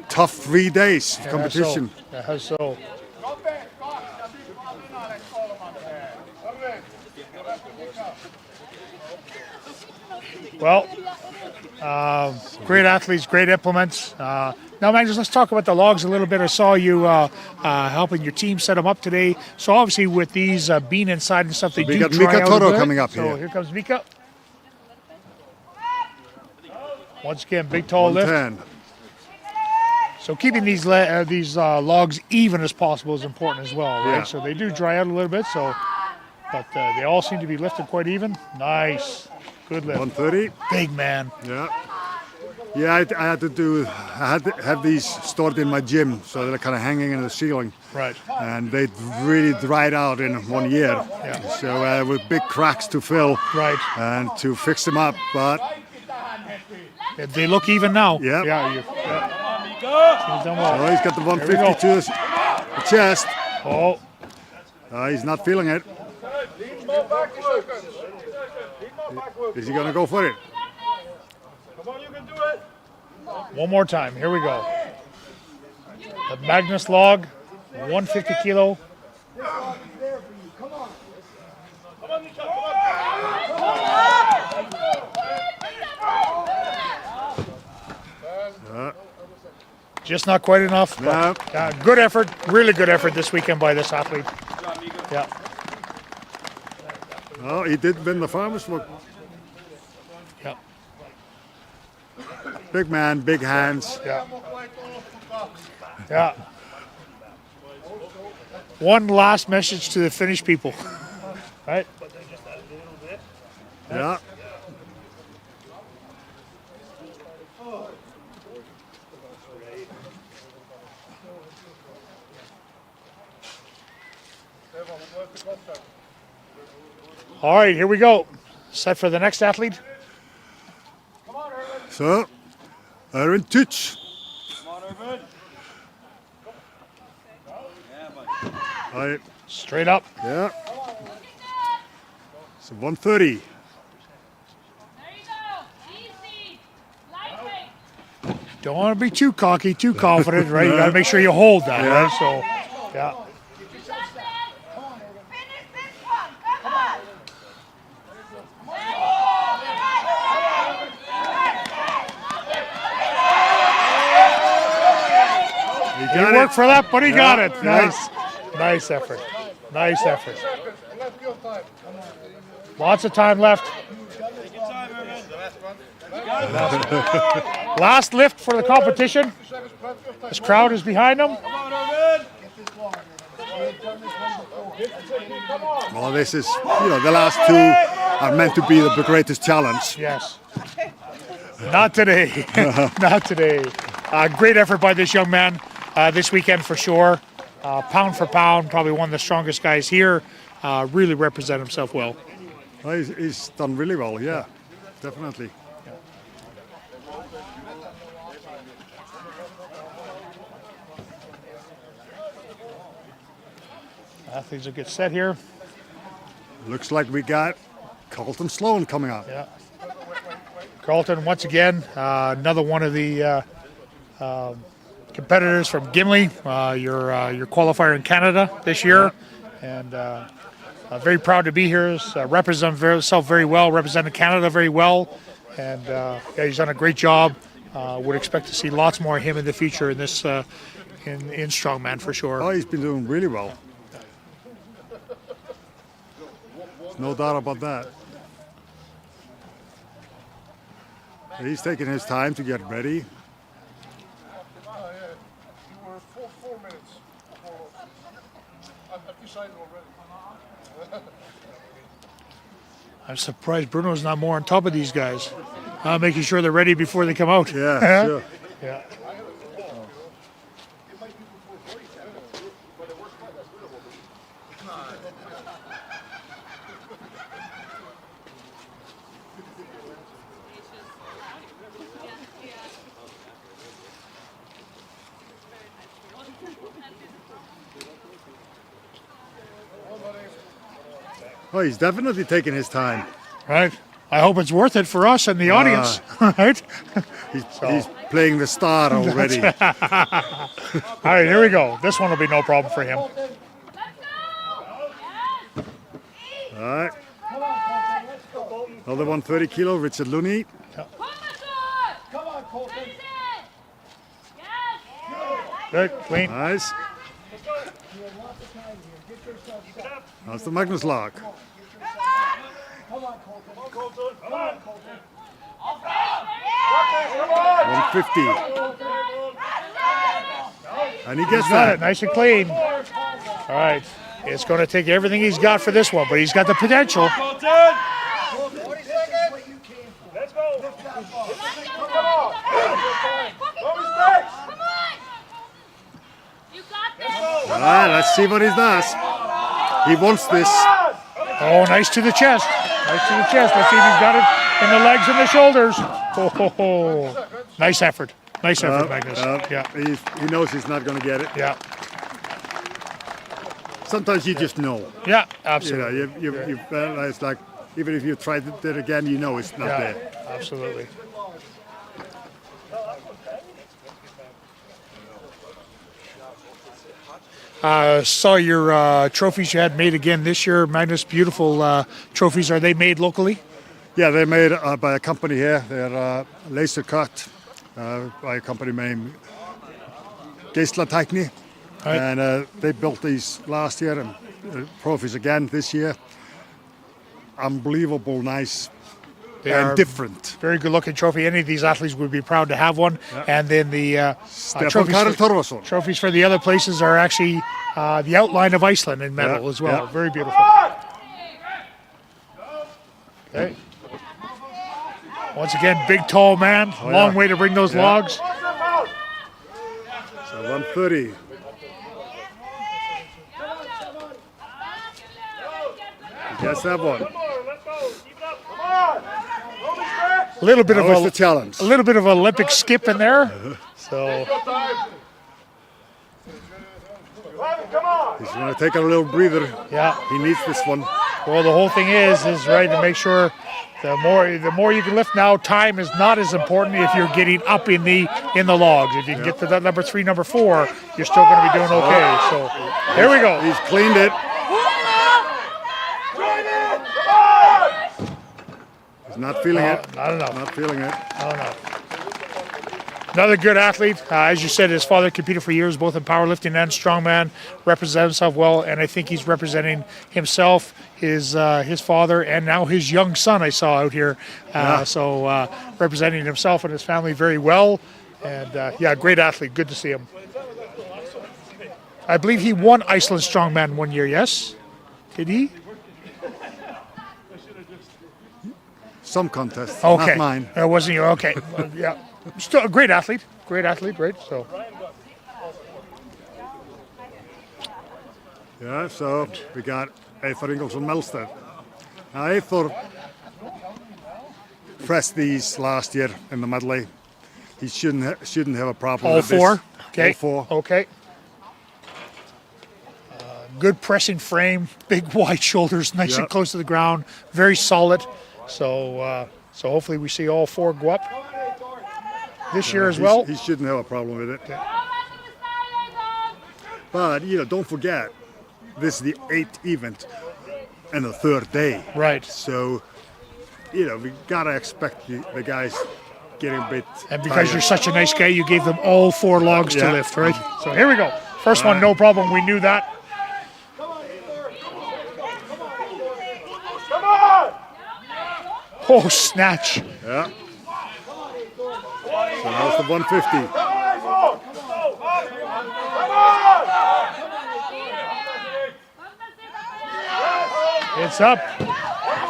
[SPEAKER 4] tough 3 days of competition.
[SPEAKER 3] So. Well, great athletes, great implements. Now, Magnus, let's talk about the logs a little bit. I saw you helping your team set them up today. So obviously with these being inside and stuff, they
[SPEAKER 4] we
[SPEAKER 3] do
[SPEAKER 4] got
[SPEAKER 3] dry
[SPEAKER 4] Mika
[SPEAKER 3] out a
[SPEAKER 4] Torro
[SPEAKER 3] bit.
[SPEAKER 4] coming up
[SPEAKER 3] so
[SPEAKER 4] here.
[SPEAKER 3] Here comes Mika. Once again, big tall lift.
[SPEAKER 4] 110.
[SPEAKER 3] So keeping these logs even as possible is important as well, right?
[SPEAKER 4] Yeah.
[SPEAKER 3] So they do dry out a little bit. But they all seem to be lifted quite even. Nice, good lift.
[SPEAKER 4] 130.
[SPEAKER 3] Big man.
[SPEAKER 4] Yeah. Yeah, I had to have these stored in my gym, so they're kind of hanging in the ceiling.
[SPEAKER 3] Right.
[SPEAKER 4] And they really dried out in 1 year.
[SPEAKER 3] Yeah.
[SPEAKER 4] So with big cracks to fill.
[SPEAKER 3] Right.
[SPEAKER 4] And to fix them up, but
[SPEAKER 3] They look even now.
[SPEAKER 4] Yep.
[SPEAKER 3] Yeah. He's done well.
[SPEAKER 4] he's got the 150 to the chest.
[SPEAKER 3] Oh,
[SPEAKER 4] He's not feeling it. Is he going to go for it?
[SPEAKER 7] Come on, you can do it.
[SPEAKER 3] one more time. Here we go. The Magnus log, 150 kilo.
[SPEAKER 7] Come on, Mika, come on.
[SPEAKER 3] Just not quite enough.
[SPEAKER 4] No.
[SPEAKER 3] But, good effort, really good effort this weekend by this athlete. Yeah.
[SPEAKER 4] Oh, he did win the farmer's look.
[SPEAKER 3] Yeah.
[SPEAKER 4] Big man, big hands.
[SPEAKER 3] Yeah. Yeah. One last message to the Finnish people. Right?
[SPEAKER 4] Yeah.
[SPEAKER 3] All right, here we go. Set for the next athlete.
[SPEAKER 4] So, Ervin Toots.
[SPEAKER 7] Come on, Ervin.
[SPEAKER 4] Right.
[SPEAKER 3] Straight up.
[SPEAKER 4] Yeah. So 130.
[SPEAKER 6] There you go. Easy. Lightweight.
[SPEAKER 3] Don't want to be too cocky, too confident, right? You got to make sure you hold that,
[SPEAKER 4] Yeah.
[SPEAKER 3] right? So, yeah.
[SPEAKER 6] You got that. Finish this one. Come on.
[SPEAKER 4] He
[SPEAKER 3] He
[SPEAKER 4] got
[SPEAKER 3] worked
[SPEAKER 4] it.
[SPEAKER 3] for that, but he got it.
[SPEAKER 4] Yeah.
[SPEAKER 3] Nice. Nice effort. Nice effort. Lots of time left.
[SPEAKER 7] Take your time, Ervin.
[SPEAKER 3] Last lift for the competition. This crowd is behind him.
[SPEAKER 7] Come on, Ervin.
[SPEAKER 4] Well, this is, the last two are meant to be the greatest challenge.
[SPEAKER 3] Yes. Not today. Not today. Great effort by this young man this weekend for sure. Pound for pound, probably one of the strongest guys here. Really represent himself well.
[SPEAKER 4] Well, he's done really well, yeah, definitely.
[SPEAKER 3] Athletes will get set here.
[SPEAKER 4] Looks like we got Colten Sloan coming up.
[SPEAKER 3] Yeah. Colten, once again, another one of the competitors from Gimli, your qualifier in Canada this year. And very proud to be here. Represent himself very well, represented Canada very well. And he's done a great job. Would expect to see lots more of him in the future in this in Strongman for sure.
[SPEAKER 4] Oh, he's been doing really well. No doubt about that. He's taking his time to get ready.
[SPEAKER 5] You were 4 minutes. I've decided already.
[SPEAKER 3] I'm surprised Bruno's not more on top of these guys, making sure they're ready before they come out.
[SPEAKER 4] Yeah, sure.
[SPEAKER 3] Yeah.
[SPEAKER 4] Oh, he's definitely taking his time.
[SPEAKER 3] Right. I hope it's worth it for us and the audience. Right.
[SPEAKER 4] He's playing the star already.
[SPEAKER 3] All right, here we go. This one will be no problem for him.
[SPEAKER 4] All right. Another 130 kilo, Richard Looney.
[SPEAKER 5] Come on, Colten.
[SPEAKER 3] Good, clean.
[SPEAKER 4] Nice. That's the Magnus lock.
[SPEAKER 5] Come on, Colten.
[SPEAKER 4] 150. And he gets
[SPEAKER 3] He's got
[SPEAKER 4] that.
[SPEAKER 3] it, nice and clean. All right, it's going to take everything he's got for this one, but he's got the potential.
[SPEAKER 7] Colten! Let's go! Come on! No mistakes!
[SPEAKER 4] All right, let's see what he does. He wants this.
[SPEAKER 3] Oh, nice to the chest. Nice to the chest. Let's see if he's got it in the legs and the shoulders. Oh. Nice effort. Nice effort, Magnus. Yeah.
[SPEAKER 4] He knows he's not going to get it.
[SPEAKER 3] Yeah.
[SPEAKER 4] Sometimes you just know.
[SPEAKER 3] Yeah,
[SPEAKER 4] You
[SPEAKER 3] absolutely.
[SPEAKER 4] know, it's like, even if you try it again, you know it's not
[SPEAKER 3] Yeah,
[SPEAKER 4] there.
[SPEAKER 3] absolutely. Saw your trophies you had made again this year, Magnus. Beautiful trophies. Are they made locally?
[SPEAKER 4] Yeah, they're made by a company here. They're laser cut by a company named Geislatækni.
[SPEAKER 3] Right.
[SPEAKER 4] And they built these last year and trophies again this year. Unbelievable nice
[SPEAKER 3] They
[SPEAKER 4] and
[SPEAKER 3] are
[SPEAKER 4] different.
[SPEAKER 3] very good looking trophy. Any of these athletes would be proud to have one. And then the
[SPEAKER 4] Stefan
[SPEAKER 3] trophies,
[SPEAKER 4] Karel
[SPEAKER 3] for,
[SPEAKER 4] Torfason.
[SPEAKER 3] trophies for the other places are actually the outline of Iceland in metal
[SPEAKER 4] Yeah,
[SPEAKER 3] as well.
[SPEAKER 4] yeah.
[SPEAKER 3] Very beautiful. Okay. Once again, big tall man. Long way to bring those logs.
[SPEAKER 4] So 130. Yes, that one.
[SPEAKER 7] Let's go! Keep it up! Come on! No mistakes!
[SPEAKER 3] A little bit
[SPEAKER 4] That
[SPEAKER 3] of
[SPEAKER 4] was the
[SPEAKER 3] a
[SPEAKER 4] challenge.
[SPEAKER 3] little bit of Olympic skip in there. So
[SPEAKER 7] Time! Come on!
[SPEAKER 4] He's going to take a little breather.
[SPEAKER 3] yeah.
[SPEAKER 4] He needs this one.
[SPEAKER 3] Well, the whole thing is right to make sure the more you can lift now. Time is not as important if you're getting up in the logs. If you can get to that number 3, number 4, you're still going to be doing okay. So there we go.
[SPEAKER 4] He's cleaned it. He's not feeling it.
[SPEAKER 3] Not enough.
[SPEAKER 4] Not feeling it.
[SPEAKER 3] Not enough. Another good athlete. As you said, his father competed for years, both in powerlifting and strongman. Represented himself well, and I think he's representing himself, his father, and now his young son. I saw out here, so representing himself and his family very well. And great athlete. Good to see him. I believe he won Iceland strongman one year. Yes, did he?
[SPEAKER 4] Some contests,
[SPEAKER 3] Okay,
[SPEAKER 4] not mine.
[SPEAKER 3] wasn't you? Okay, yeah. Still a great athlete, right? So.
[SPEAKER 4] Yeah, so we got Eythor Ingolfsson Melstead. Now Eythor pressed these last year in the medley. He shouldn't have a problem
[SPEAKER 3] All
[SPEAKER 4] with this.
[SPEAKER 3] 4? Okay.
[SPEAKER 4] All 4.
[SPEAKER 3] Okay. Good pressing frame, big wide shoulders, nice and
[SPEAKER 4] Yep.
[SPEAKER 3] close to the ground, very solid. So hopefully we see all 4 go up this year as well.
[SPEAKER 4] He shouldn't have a problem with it. But, don't forget, this is the 8th event and the 3rd day.
[SPEAKER 3] Right.
[SPEAKER 4] So, we gotta expect the guys getting a bit
[SPEAKER 3] And because you're
[SPEAKER 4] tired.
[SPEAKER 3] such a nice guy, you gave them all 4 logs to
[SPEAKER 4] Yeah.
[SPEAKER 3] lift, right? So here we go. First one, no problem. We knew that.
[SPEAKER 7] Come on!
[SPEAKER 3] Oh, snatch.
[SPEAKER 4] Yeah. So now it's the 150.
[SPEAKER 3] It's up.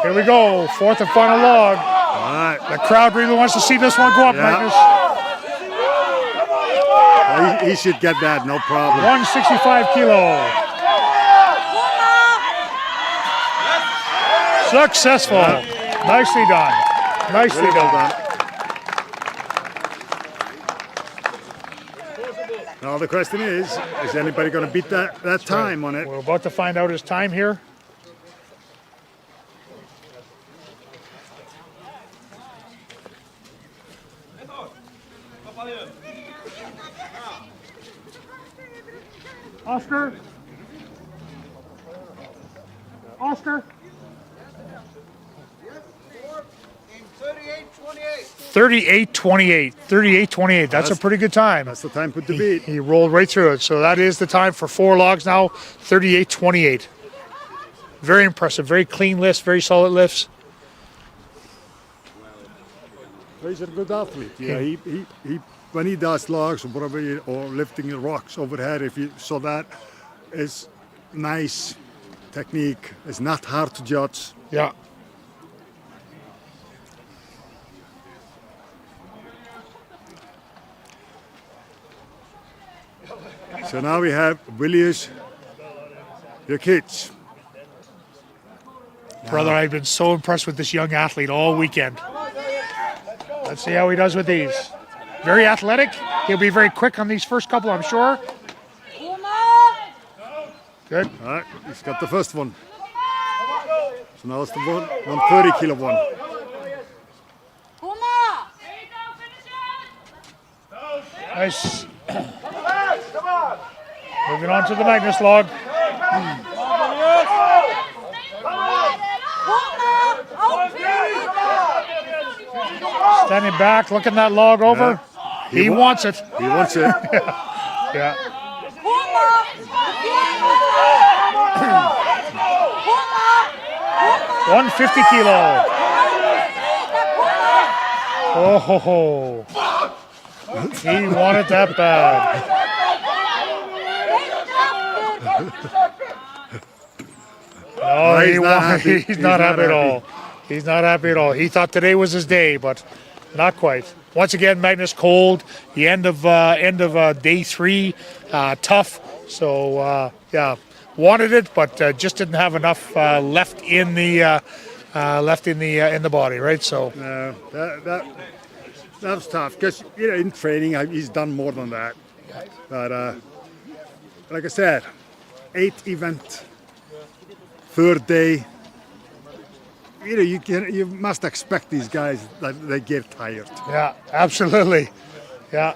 [SPEAKER 3] Here we go. 4th and final log.
[SPEAKER 4] All right.
[SPEAKER 3] The crowd really wants to see this one go up,
[SPEAKER 4] Yeah.
[SPEAKER 3] Magnus.
[SPEAKER 4] He should get that, no problem.
[SPEAKER 3] 165 kilo. Successful. Nicely done. Nicely
[SPEAKER 4] Very well
[SPEAKER 3] done.
[SPEAKER 4] done. Now the question is anybody going to beat that time on it?
[SPEAKER 3] We're about to find out his time here. Oscar?
[SPEAKER 5] 38-28.
[SPEAKER 3] 38-28. That's a pretty good time.
[SPEAKER 4] That's the time to beat.
[SPEAKER 3] He rolled right through it. So that is the time for 4 logs now, 38-28. Very impressive. Very clean lifts, very solid lifts.
[SPEAKER 4] He's a good athlete. Yeah, he when he does logs or whatever, or lifting rocks overhead, if you saw that, it's nice technique. It's not hard to judge.
[SPEAKER 3] Yeah.
[SPEAKER 4] So now we have Vilius, Jokuzys.
[SPEAKER 3] Brother, I've been so impressed with this young athlete all weekend. Let's see how he does with these. Very athletic. He'll be very quick on these first couple, I'm sure. Good.
[SPEAKER 4] All right, he's got the first one. So now it's the 130 kilo one.
[SPEAKER 3] Nice. Moving on to the Magnus log. Standing back, looking that log over.
[SPEAKER 4] Yeah.
[SPEAKER 3] He wants it.
[SPEAKER 4] He wants it.
[SPEAKER 3] Yeah. 150 kilo. Oh ho ho. He wanted that bad. No,
[SPEAKER 4] he's not happy.
[SPEAKER 3] He's not happy at all. He's not happy at all. He thought today was his day, but not quite. Once again, Magnus cold. The end of day 3, tough. So yeah, wanted it, but just didn't have enough left in the body, right? So
[SPEAKER 4] that was tough because in training he's done more than that. But like I said, 8th event, 3rd day. You must expect these guys that they get tired.
[SPEAKER 3] yeah, absolutely. Yeah.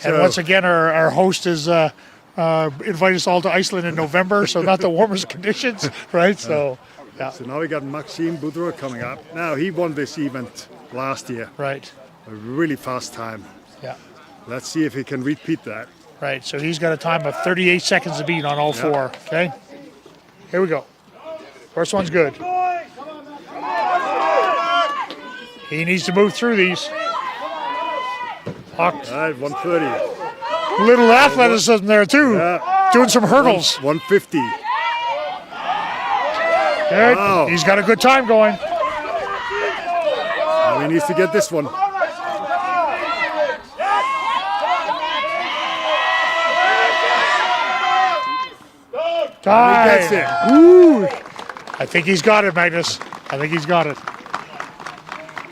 [SPEAKER 3] And
[SPEAKER 4] So-
[SPEAKER 3] once again, our host is invite us all to Iceland in November, so not the warmest conditions, right? So, yeah,
[SPEAKER 4] So now we got Maxime Boudreault coming up. Now he won this event last year,
[SPEAKER 3] right.
[SPEAKER 4] a really fast time.
[SPEAKER 3] Yeah,
[SPEAKER 4] Let's see if he can repeat that.
[SPEAKER 3] right. So he's got a time of 38 seconds to beat on all 4. Okay, here we go. First one's good. He needs to move through these.
[SPEAKER 4] All right, 130.
[SPEAKER 3] Little athleticism there too.
[SPEAKER 4] Yeah.
[SPEAKER 3] Doing some hurdles.
[SPEAKER 4] 150.
[SPEAKER 3] Good.
[SPEAKER 4] Wow.
[SPEAKER 3] He's got a good time going.
[SPEAKER 4] Now he needs to get this one.
[SPEAKER 3] Time.
[SPEAKER 4] He gets it.
[SPEAKER 3] Woo. I think he's got it, Magnus. I think he's got it.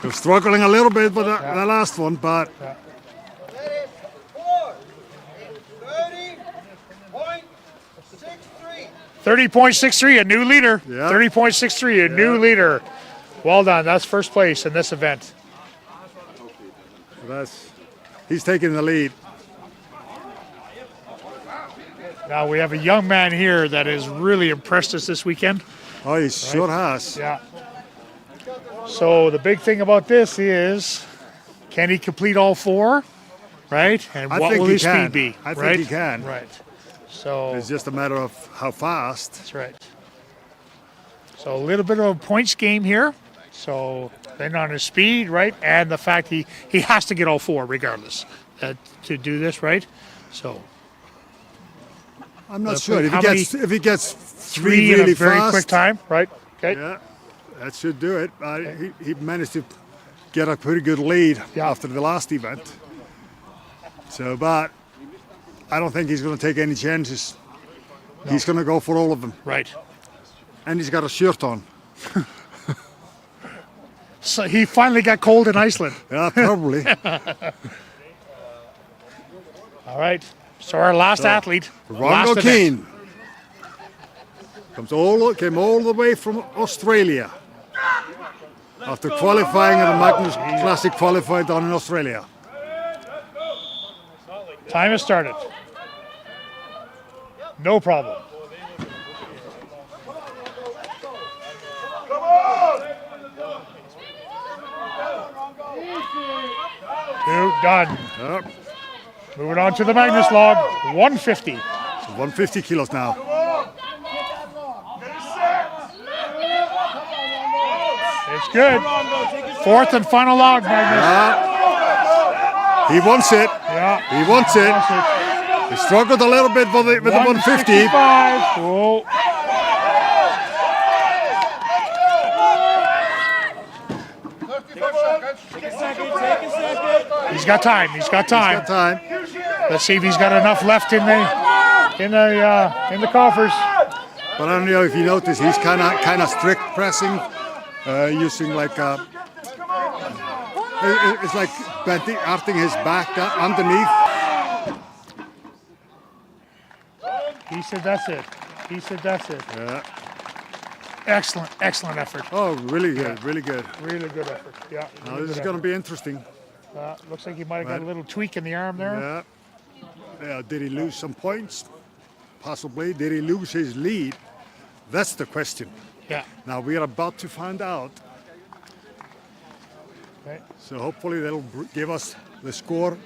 [SPEAKER 4] He was struggling a little bit with the last one, but
[SPEAKER 3] 30.63, a new leader.
[SPEAKER 4] Yeah.
[SPEAKER 3] 30.63, a new leader. Well done. That's first place in this event.
[SPEAKER 4] he's taking the lead.
[SPEAKER 3] Now we have a young man here that has really impressed us this weekend.
[SPEAKER 4] Oh, he sure has.
[SPEAKER 3] Yeah. So the big thing about this is, can he complete all 4? Right? And
[SPEAKER 4] I
[SPEAKER 3] what
[SPEAKER 4] think
[SPEAKER 3] will
[SPEAKER 4] he
[SPEAKER 3] his
[SPEAKER 4] can.
[SPEAKER 3] speed be?
[SPEAKER 4] I think
[SPEAKER 3] right?
[SPEAKER 4] he can.
[SPEAKER 3] Right. So
[SPEAKER 4] It's just a matter of how fast.
[SPEAKER 3] that's right. So a little bit of a points game here. So then on his speed, right, and the fact he has to get all 4 regardless to do this, right? So
[SPEAKER 4] I'm not
[SPEAKER 3] Let's
[SPEAKER 4] sure
[SPEAKER 3] see,
[SPEAKER 4] if he gets 3
[SPEAKER 3] 3
[SPEAKER 4] really
[SPEAKER 3] in a very
[SPEAKER 4] fast.
[SPEAKER 3] quick time, right? Okay.
[SPEAKER 4] Yeah, that should do it. He managed to get a pretty good lead after the last event. So, but I don't think he's going to take any chances. No. He's going to go for all of them.
[SPEAKER 3] Right.
[SPEAKER 4] And he's got a shirt on.
[SPEAKER 3] So he finally got cold in Iceland.
[SPEAKER 4] Yeah, probably.
[SPEAKER 3] All right. So our last athlete,
[SPEAKER 4] Rongo
[SPEAKER 3] last event.
[SPEAKER 4] Keane came all the way from Australia after qualifying at the Magnus Classic qualified down in Australia.
[SPEAKER 3] Time has started. 2, done.
[SPEAKER 4] Yep.
[SPEAKER 3] Moving on to the Magnus log, 150.
[SPEAKER 4] So 150 kilos now.
[SPEAKER 3] It's good. 4th and final log, Magnus.
[SPEAKER 4] He wants it.
[SPEAKER 3] Yeah.
[SPEAKER 4] He wants it. He struggled a little bit with the 150.
[SPEAKER 3] 165. Oh. He's got time. He's got time.
[SPEAKER 4] He's got time.
[SPEAKER 3] Let's see if he's got enough left in the coffers.
[SPEAKER 4] But I don't know if you notice, he's kind of strict pressing, using like it's like arting his back underneath.
[SPEAKER 3] He said that's it. He said that's it.
[SPEAKER 4] Yeah.
[SPEAKER 3] Excellent effort.
[SPEAKER 4] Oh, really good, really good.
[SPEAKER 3] Really good effort. Yeah.
[SPEAKER 4] Now this is going to be interesting.
[SPEAKER 3] Looks like he might have got a little tweak in the arm there.
[SPEAKER 4] Yeah. Yeah. Did he lose some points? Possibly. Did he lose his lead? That's the question.
[SPEAKER 3] Yeah.
[SPEAKER 4] Now we are about to find out.
[SPEAKER 3] Okay.
[SPEAKER 4] So hopefully they'll give us the score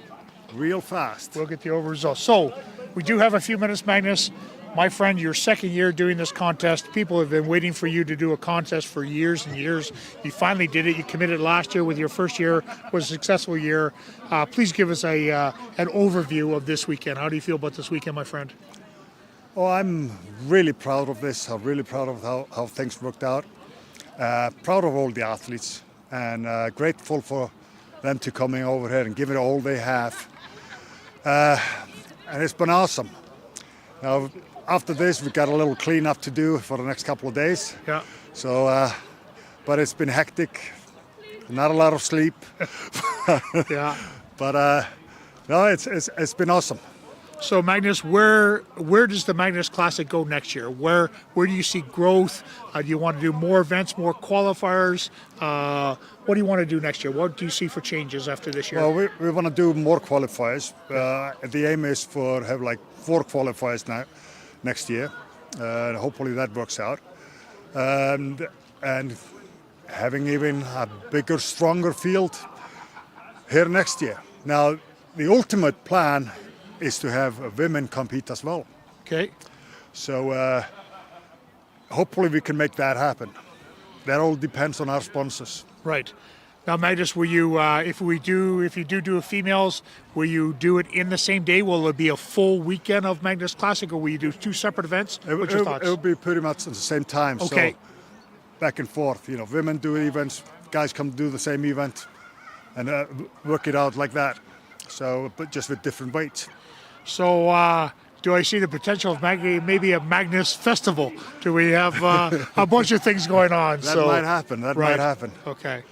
[SPEAKER 4] real fast.
[SPEAKER 3] We'll get the over results. So we do have a few minutes, Magnus. My friend, your second year doing this contest. People have been waiting for you to do a contest for years and years. You finally did it. You committed last year with your first year. Was a successful year. Please give us an overview of this weekend. How do you feel about this weekend, my friend?
[SPEAKER 4] Oh, I'm really proud of this. I'm really proud of how things worked out. Proud of all the athletes and grateful for them to coming over here and give it all they have. And it's been awesome. Now, after this, we got a little cleanup to do for the next couple of days.
[SPEAKER 3] Yeah.
[SPEAKER 4] So, but it's been hectic. Not a lot of sleep.
[SPEAKER 3] Yeah.
[SPEAKER 4] But no, it's been awesome.
[SPEAKER 3] So Magnus, where does the Magnus Classic go next year? Where do you see growth? Do you want to do more events, more qualifiers? What do you want to do next year? What do you see for changes after this year?
[SPEAKER 4] Well, we want to do more qualifiers. The aim is for have like 4 qualifiers now next year. Hopefully that works out. And having even a bigger, stronger field here next year. Now, the ultimate plan is to have women compete as well.
[SPEAKER 3] Okay.
[SPEAKER 4] So hopefully we can make that happen. That all depends on our sponsors.
[SPEAKER 3] Right. Now, Magnus, will you, if you do a females, will you do it in the same day? Will it be a full weekend of Magnus Classic, or will you do 2 separate events? What's your thoughts?
[SPEAKER 4] It will be pretty much at the same time.
[SPEAKER 3] Okay.
[SPEAKER 4] So back and forth. You know, women do events, guys come do the same event, and work it out like that. So, but just with different weights.
[SPEAKER 3] So, do I see the potential of maybe a Magnus festival? Do we have a bunch of things going on?
[SPEAKER 4] That might happen. That might happen.
[SPEAKER 3] Okay.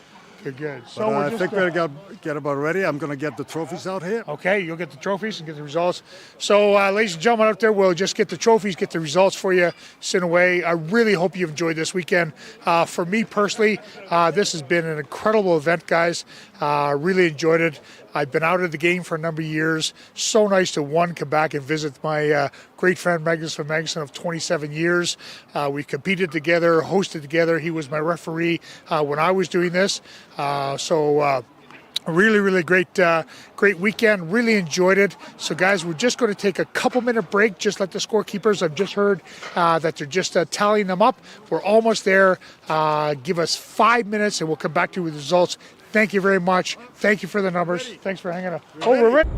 [SPEAKER 3] Good.
[SPEAKER 4] But
[SPEAKER 3] So
[SPEAKER 4] I think we're going to get about ready. I'm going to get the trophies out here.
[SPEAKER 3] Okay, you'll get the trophies and get the results. So, ladies and gentlemen out there, we'll just get the trophies, get the results for you, sent away. I really hope you've enjoyed this weekend. For me personally, this has been an incredible event, guys. Really enjoyed it. I've been out of the game for a number of years. So nice to, come back and visit my great friend Magnus from Magnusson of 27 years. We competed together, hosted together. He was my referee when I was doing this. Really great weekend. Really enjoyed it. So guys, we're just going to take a couple-minute break. Just let the scorekeepers, I've just heard that they're just tallying them up. We're almost there. Give us 5 minutes and we'll come back to you with the results. Thank you very much. Thank you for the numbers. Thanks for hanging out. We're ready.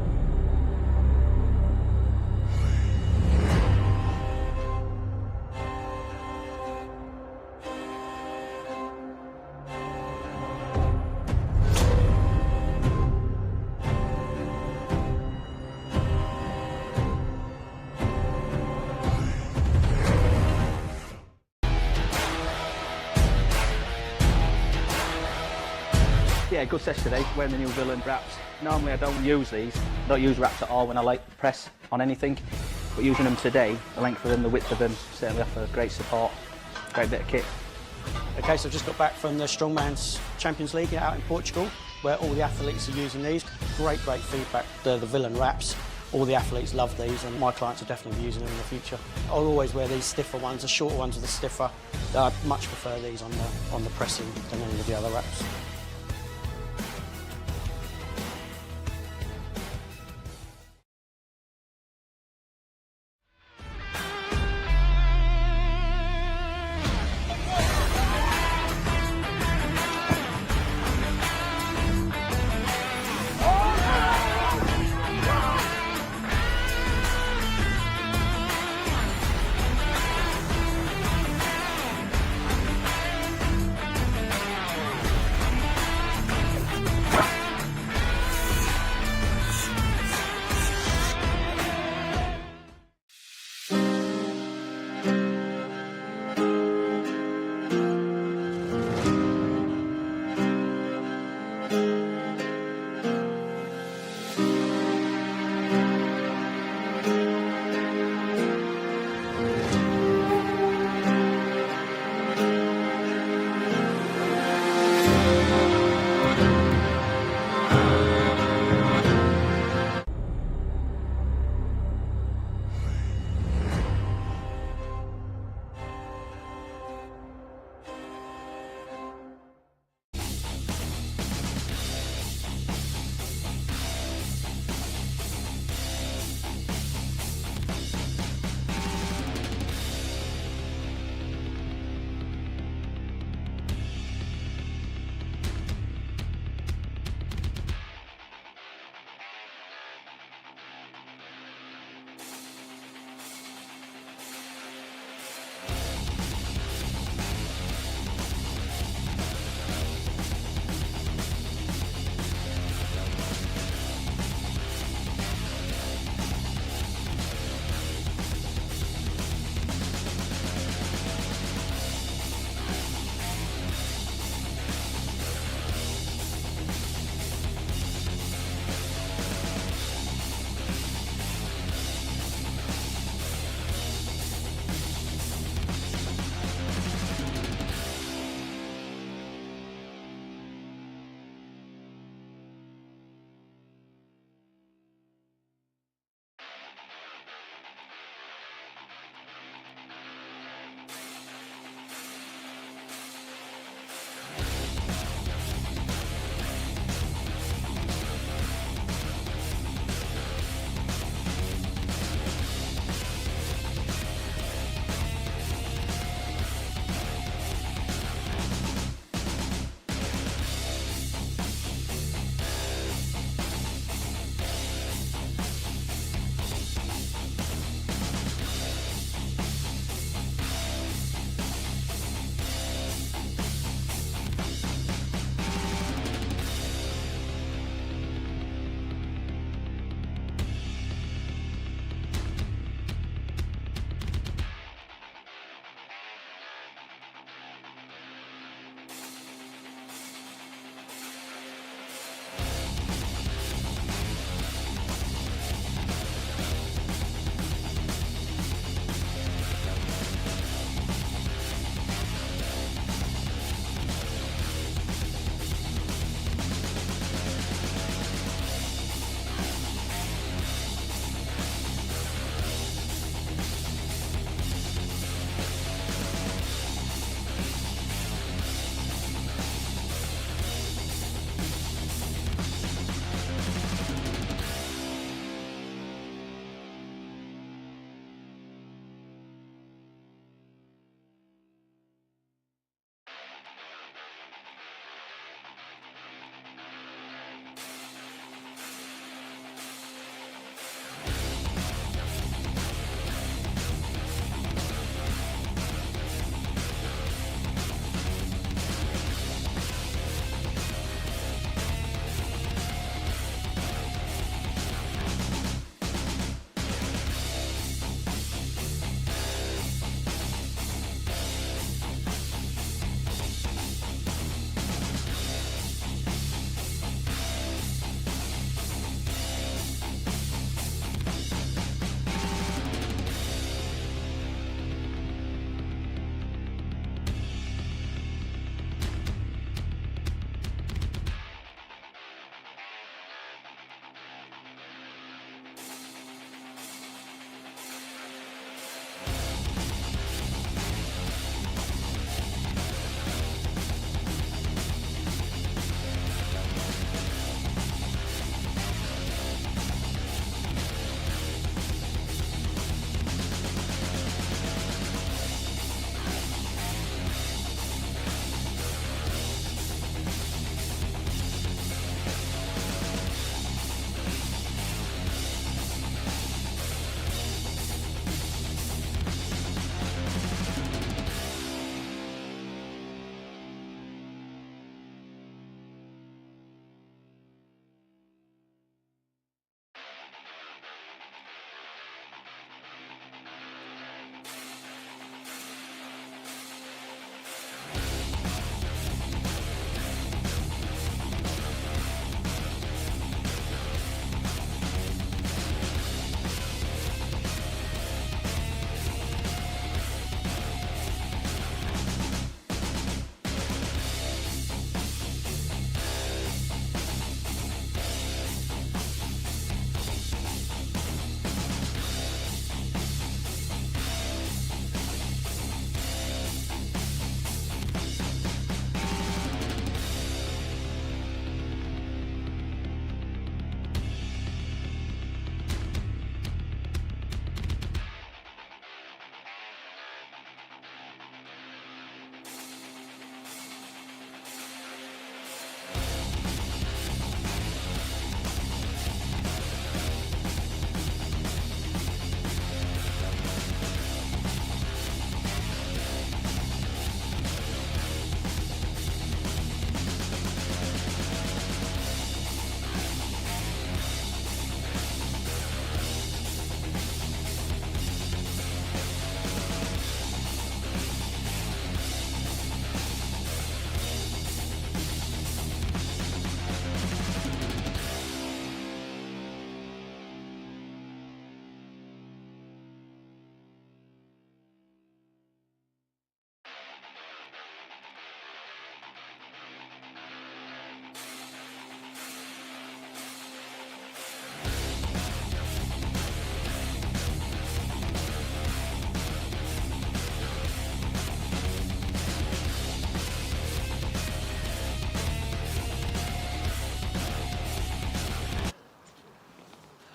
[SPEAKER 1] Yeah, good session today, wearing the new Villain wraps. Normally I don't use these, I don't use wraps at all when I like press on anything, but using them today, the length of them, the width of them, certainly offer great support, great bit of kit.
[SPEAKER 2] Okay, so I've just got back from the Strongman's Champions League out in Portugal, where all the athletes are using these. Great feedback, the Villain wraps. All the athletes love these, and my clients will definitely be using them in the future. I'll always wear these stiffer ones, the shorter ones with the stiffer. I much prefer these on the pressing than any of the other wraps.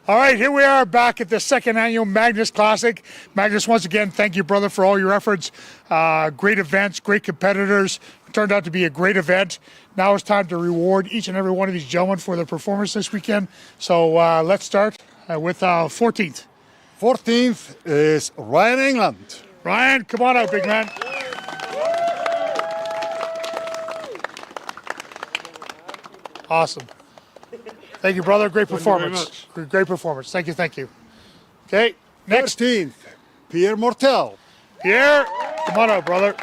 [SPEAKER 3] All right, here we are back at the second annual Magnus Classic. Magnus, once again, thank you, brother, for all your efforts. Great events, great competitors. It turned out to be a great event. Now it's time to reward each and every one of these gentlemen for their performance this weekend. So let's start with 14th.
[SPEAKER 4] 14th is Ryan England.
[SPEAKER 3] Ryan, come on out, big man. Awesome. Thank you, brother. Great performance. Great performance. Thank you, thank you. Okay, next.
[SPEAKER 4] 13th, Pierre Motal.
[SPEAKER 3] Pierre, come on out, brother.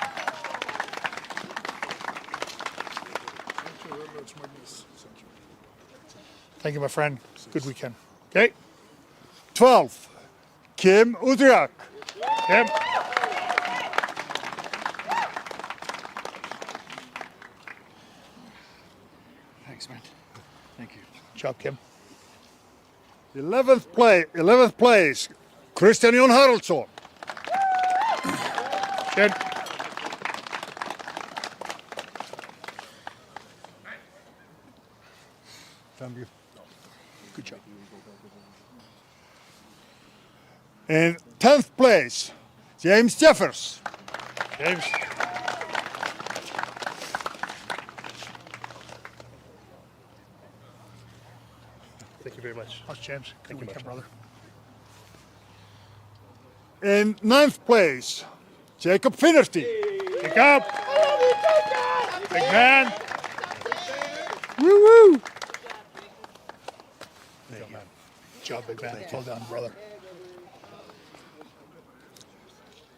[SPEAKER 3] Thank you, my friend. Good weekend. Okay.
[SPEAKER 4] 12th, Kim Ujurak.
[SPEAKER 3] Kim.
[SPEAKER 1] Thanks, man. Thank you.
[SPEAKER 3] Good job, Kim.
[SPEAKER 4] 11th place, Kristjan Haraldsson.
[SPEAKER 3] Good.
[SPEAKER 4] Thank you.
[SPEAKER 3] Good job.
[SPEAKER 4] In 10th place, James Jeffers.
[SPEAKER 3] James.
[SPEAKER 8] Thank you very much.
[SPEAKER 3] That's James. Good weekend, brother.
[SPEAKER 4] In 9th place, Jacob Finerty.
[SPEAKER 3] Jacob. Big man.
[SPEAKER 4] Woo woo!
[SPEAKER 3] Good job, big man. Well done, brother.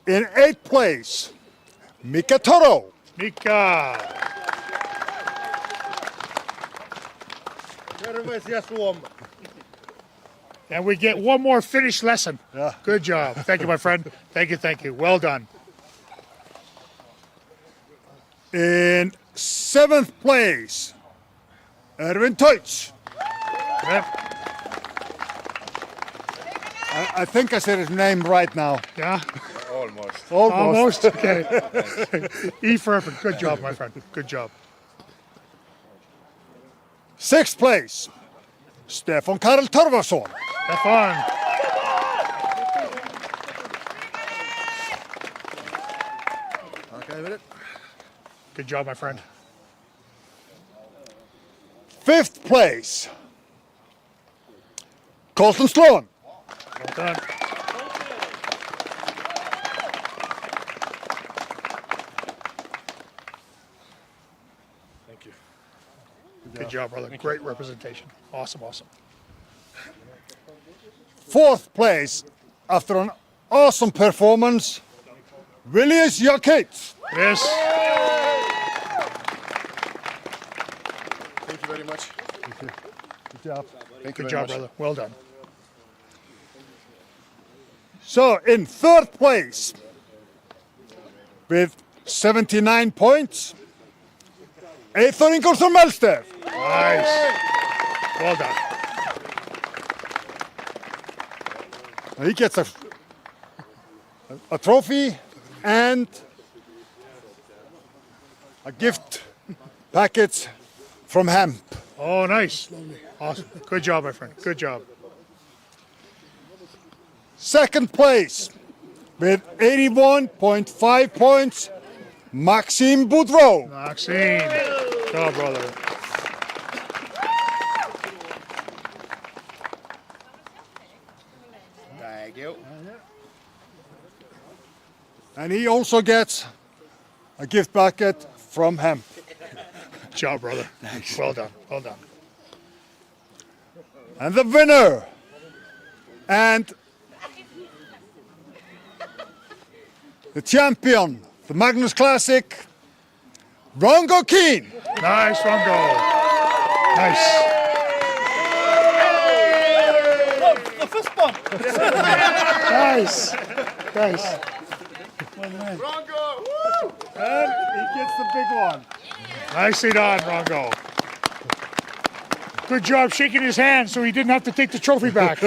[SPEAKER 4] In 8th place, Mika Torro.
[SPEAKER 3] Mika. And we get one more Finnish lesson.
[SPEAKER 4] Yeah.
[SPEAKER 3] Good job. Thank you, my friend. Thank you, thank you. Well done.
[SPEAKER 4] In 7th place, Ervin Toots.
[SPEAKER 3] Yep.
[SPEAKER 4] I think I said his name right now.
[SPEAKER 3] Yeah.
[SPEAKER 7] Almost.
[SPEAKER 3] Almost. Okay. E for effort. Good job, my friend. Good job.
[SPEAKER 4] 6th place, Stefan Karel Torfason.
[SPEAKER 3] Stefan.
[SPEAKER 4] Okay, with it.
[SPEAKER 3] Good job, my friend.
[SPEAKER 4] 5th place, Colten Sloan.
[SPEAKER 3] Well done.
[SPEAKER 8] Thank you.
[SPEAKER 3] Good job, brother. Great representation. Awesome, awesome.
[SPEAKER 4] 4th place, after an awesome performance, Vilius Jokuzys.
[SPEAKER 3] Yes.
[SPEAKER 8] Thank you very much.
[SPEAKER 4] Good job.
[SPEAKER 8] Thank you
[SPEAKER 3] Good
[SPEAKER 8] very
[SPEAKER 3] job,
[SPEAKER 8] much.
[SPEAKER 3] brother. Well done.
[SPEAKER 4] So in 3rd place, with 79 points, Eythor Ingolfsson.
[SPEAKER 3] Nice. Well done.
[SPEAKER 4] He gets a trophy and a gift package from hemp.
[SPEAKER 3] Oh, nice. Awesome. Good job, my friend. Good job.
[SPEAKER 4] 2nd place, with 81.5 points, Maxime Boudreault.
[SPEAKER 3] Maxime. Good job, brother.
[SPEAKER 8] Thank you.
[SPEAKER 4] And he also gets a gift packet from hemp.
[SPEAKER 3] Good job, brother. Nice. Well done. Well done.
[SPEAKER 4] And the winner and the champion, the Magnus Classic, Rongo Keen.
[SPEAKER 3] Nice, Rongo. Nice.
[SPEAKER 8] The fist bump.
[SPEAKER 3] Nice. Nice.
[SPEAKER 7] Rongo! Woo!
[SPEAKER 4] And he gets the big one.
[SPEAKER 3] Nicely done, Rongo. Good job shaking his hand so he didn't have to take the trophy back.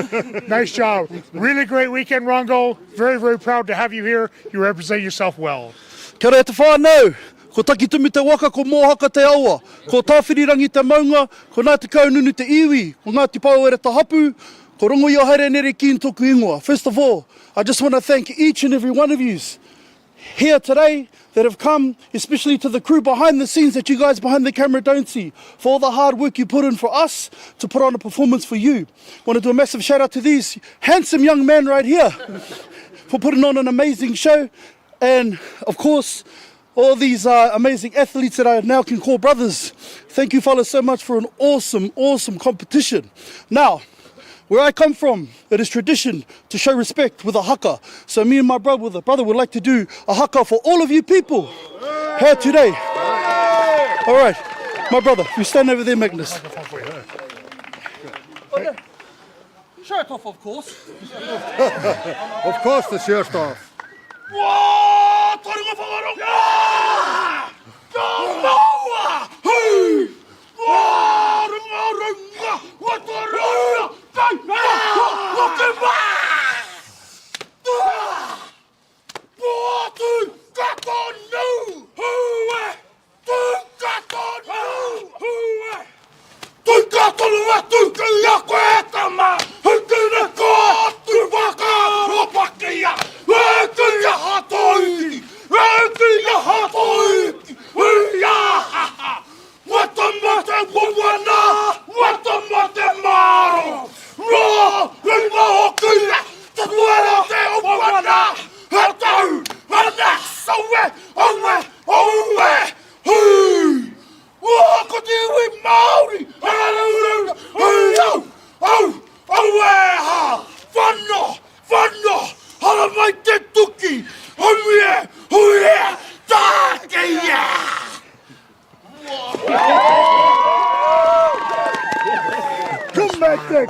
[SPEAKER 3] Nice job. Really great weekend, Rongo. Very, very proud to have you here. You represent yourself well.
[SPEAKER 8] Kia ora te whānau. Ko takitumi te waka, ko mōhaka te aua. Ko tāwhirirangi te maunga, ko nā te kaununu te iwi, ko ngā te pauere te hapu, Ko rongo i o haere nere ki in toku ingoa. First of all, I just want to thank each and every one of you here today that have come, especially to the crew behind the scenes that you guys behind the camera don't see, for all the hard work you put in for us to put on a performance for you. Want to do a massive shout out to these handsome young men right here for putting on an amazing show, and of course all these amazing athletes that I now can call brothers. Thank you fellas so much for an awesome competition. Now, where I come from, it is tradition to show respect with a haka. So me and my brother would like to do a haka for all of you people here today. All right, my brother, you stand over there, Magnus. Shirt off, of course.
[SPEAKER 4] Of course the shirt off.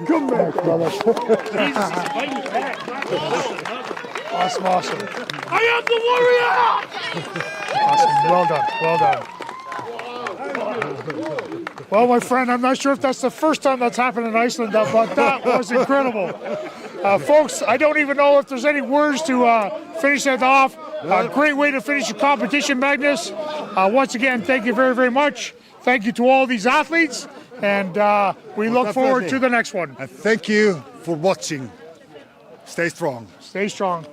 [SPEAKER 3] Come back, brother. Awesome.
[SPEAKER 7] I am the
[SPEAKER 3] Awesome. Well done. Well, my friend, I'm not sure if that's the first time that's happened in Iceland, but that was incredible. Folks, I don't even know if there's any words to finish that off. A great way to finish the competition, Magnus. Once again, thank you very much. Thank you to all these athletes, and we look forward to the next one.
[SPEAKER 4] And thank you for watching. Stay strong.
[SPEAKER 3] Stay strong.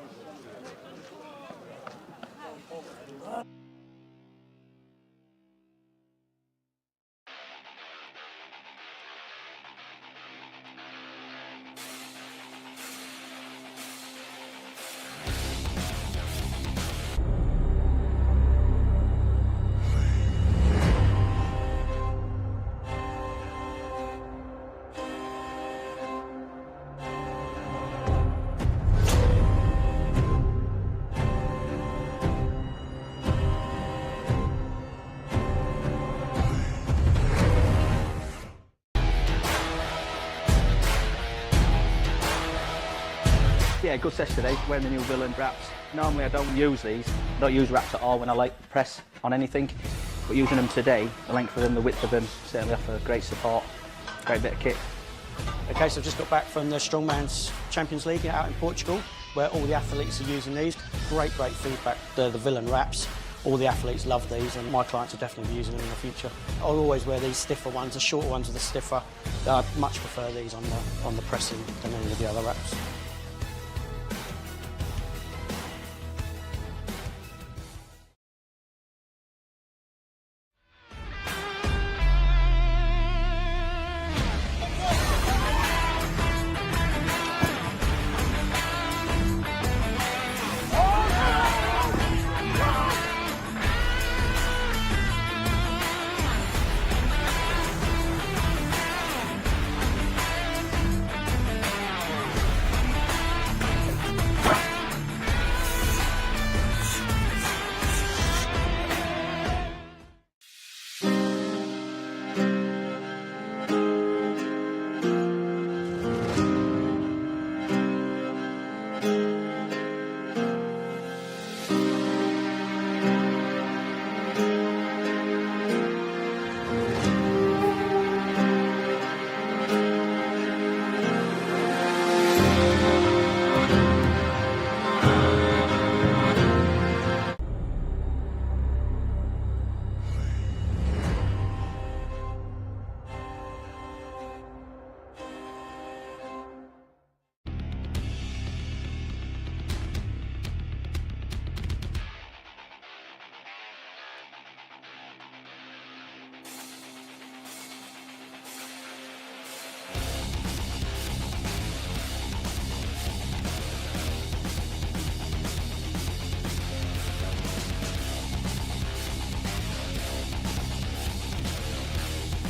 [SPEAKER 1] Yeah, good session today, wearing the new villain wraps. Normally I don't use these, I don't use wraps at all when I like press on anything, but using them today, the length of them, the width of them, certainly offer great support, great bit of kit.
[SPEAKER 2] Okay, so I've just got back from the Strongman's Champions League out in Portugal, where all the athletes are using these. Great feedback, the villain wraps. All the athletes love these, and my clients will definitely be using them in the future. I'll always wear these stiffer ones, the shorter ones with the stiffer. I much prefer these on the pressing than any of the other wraps.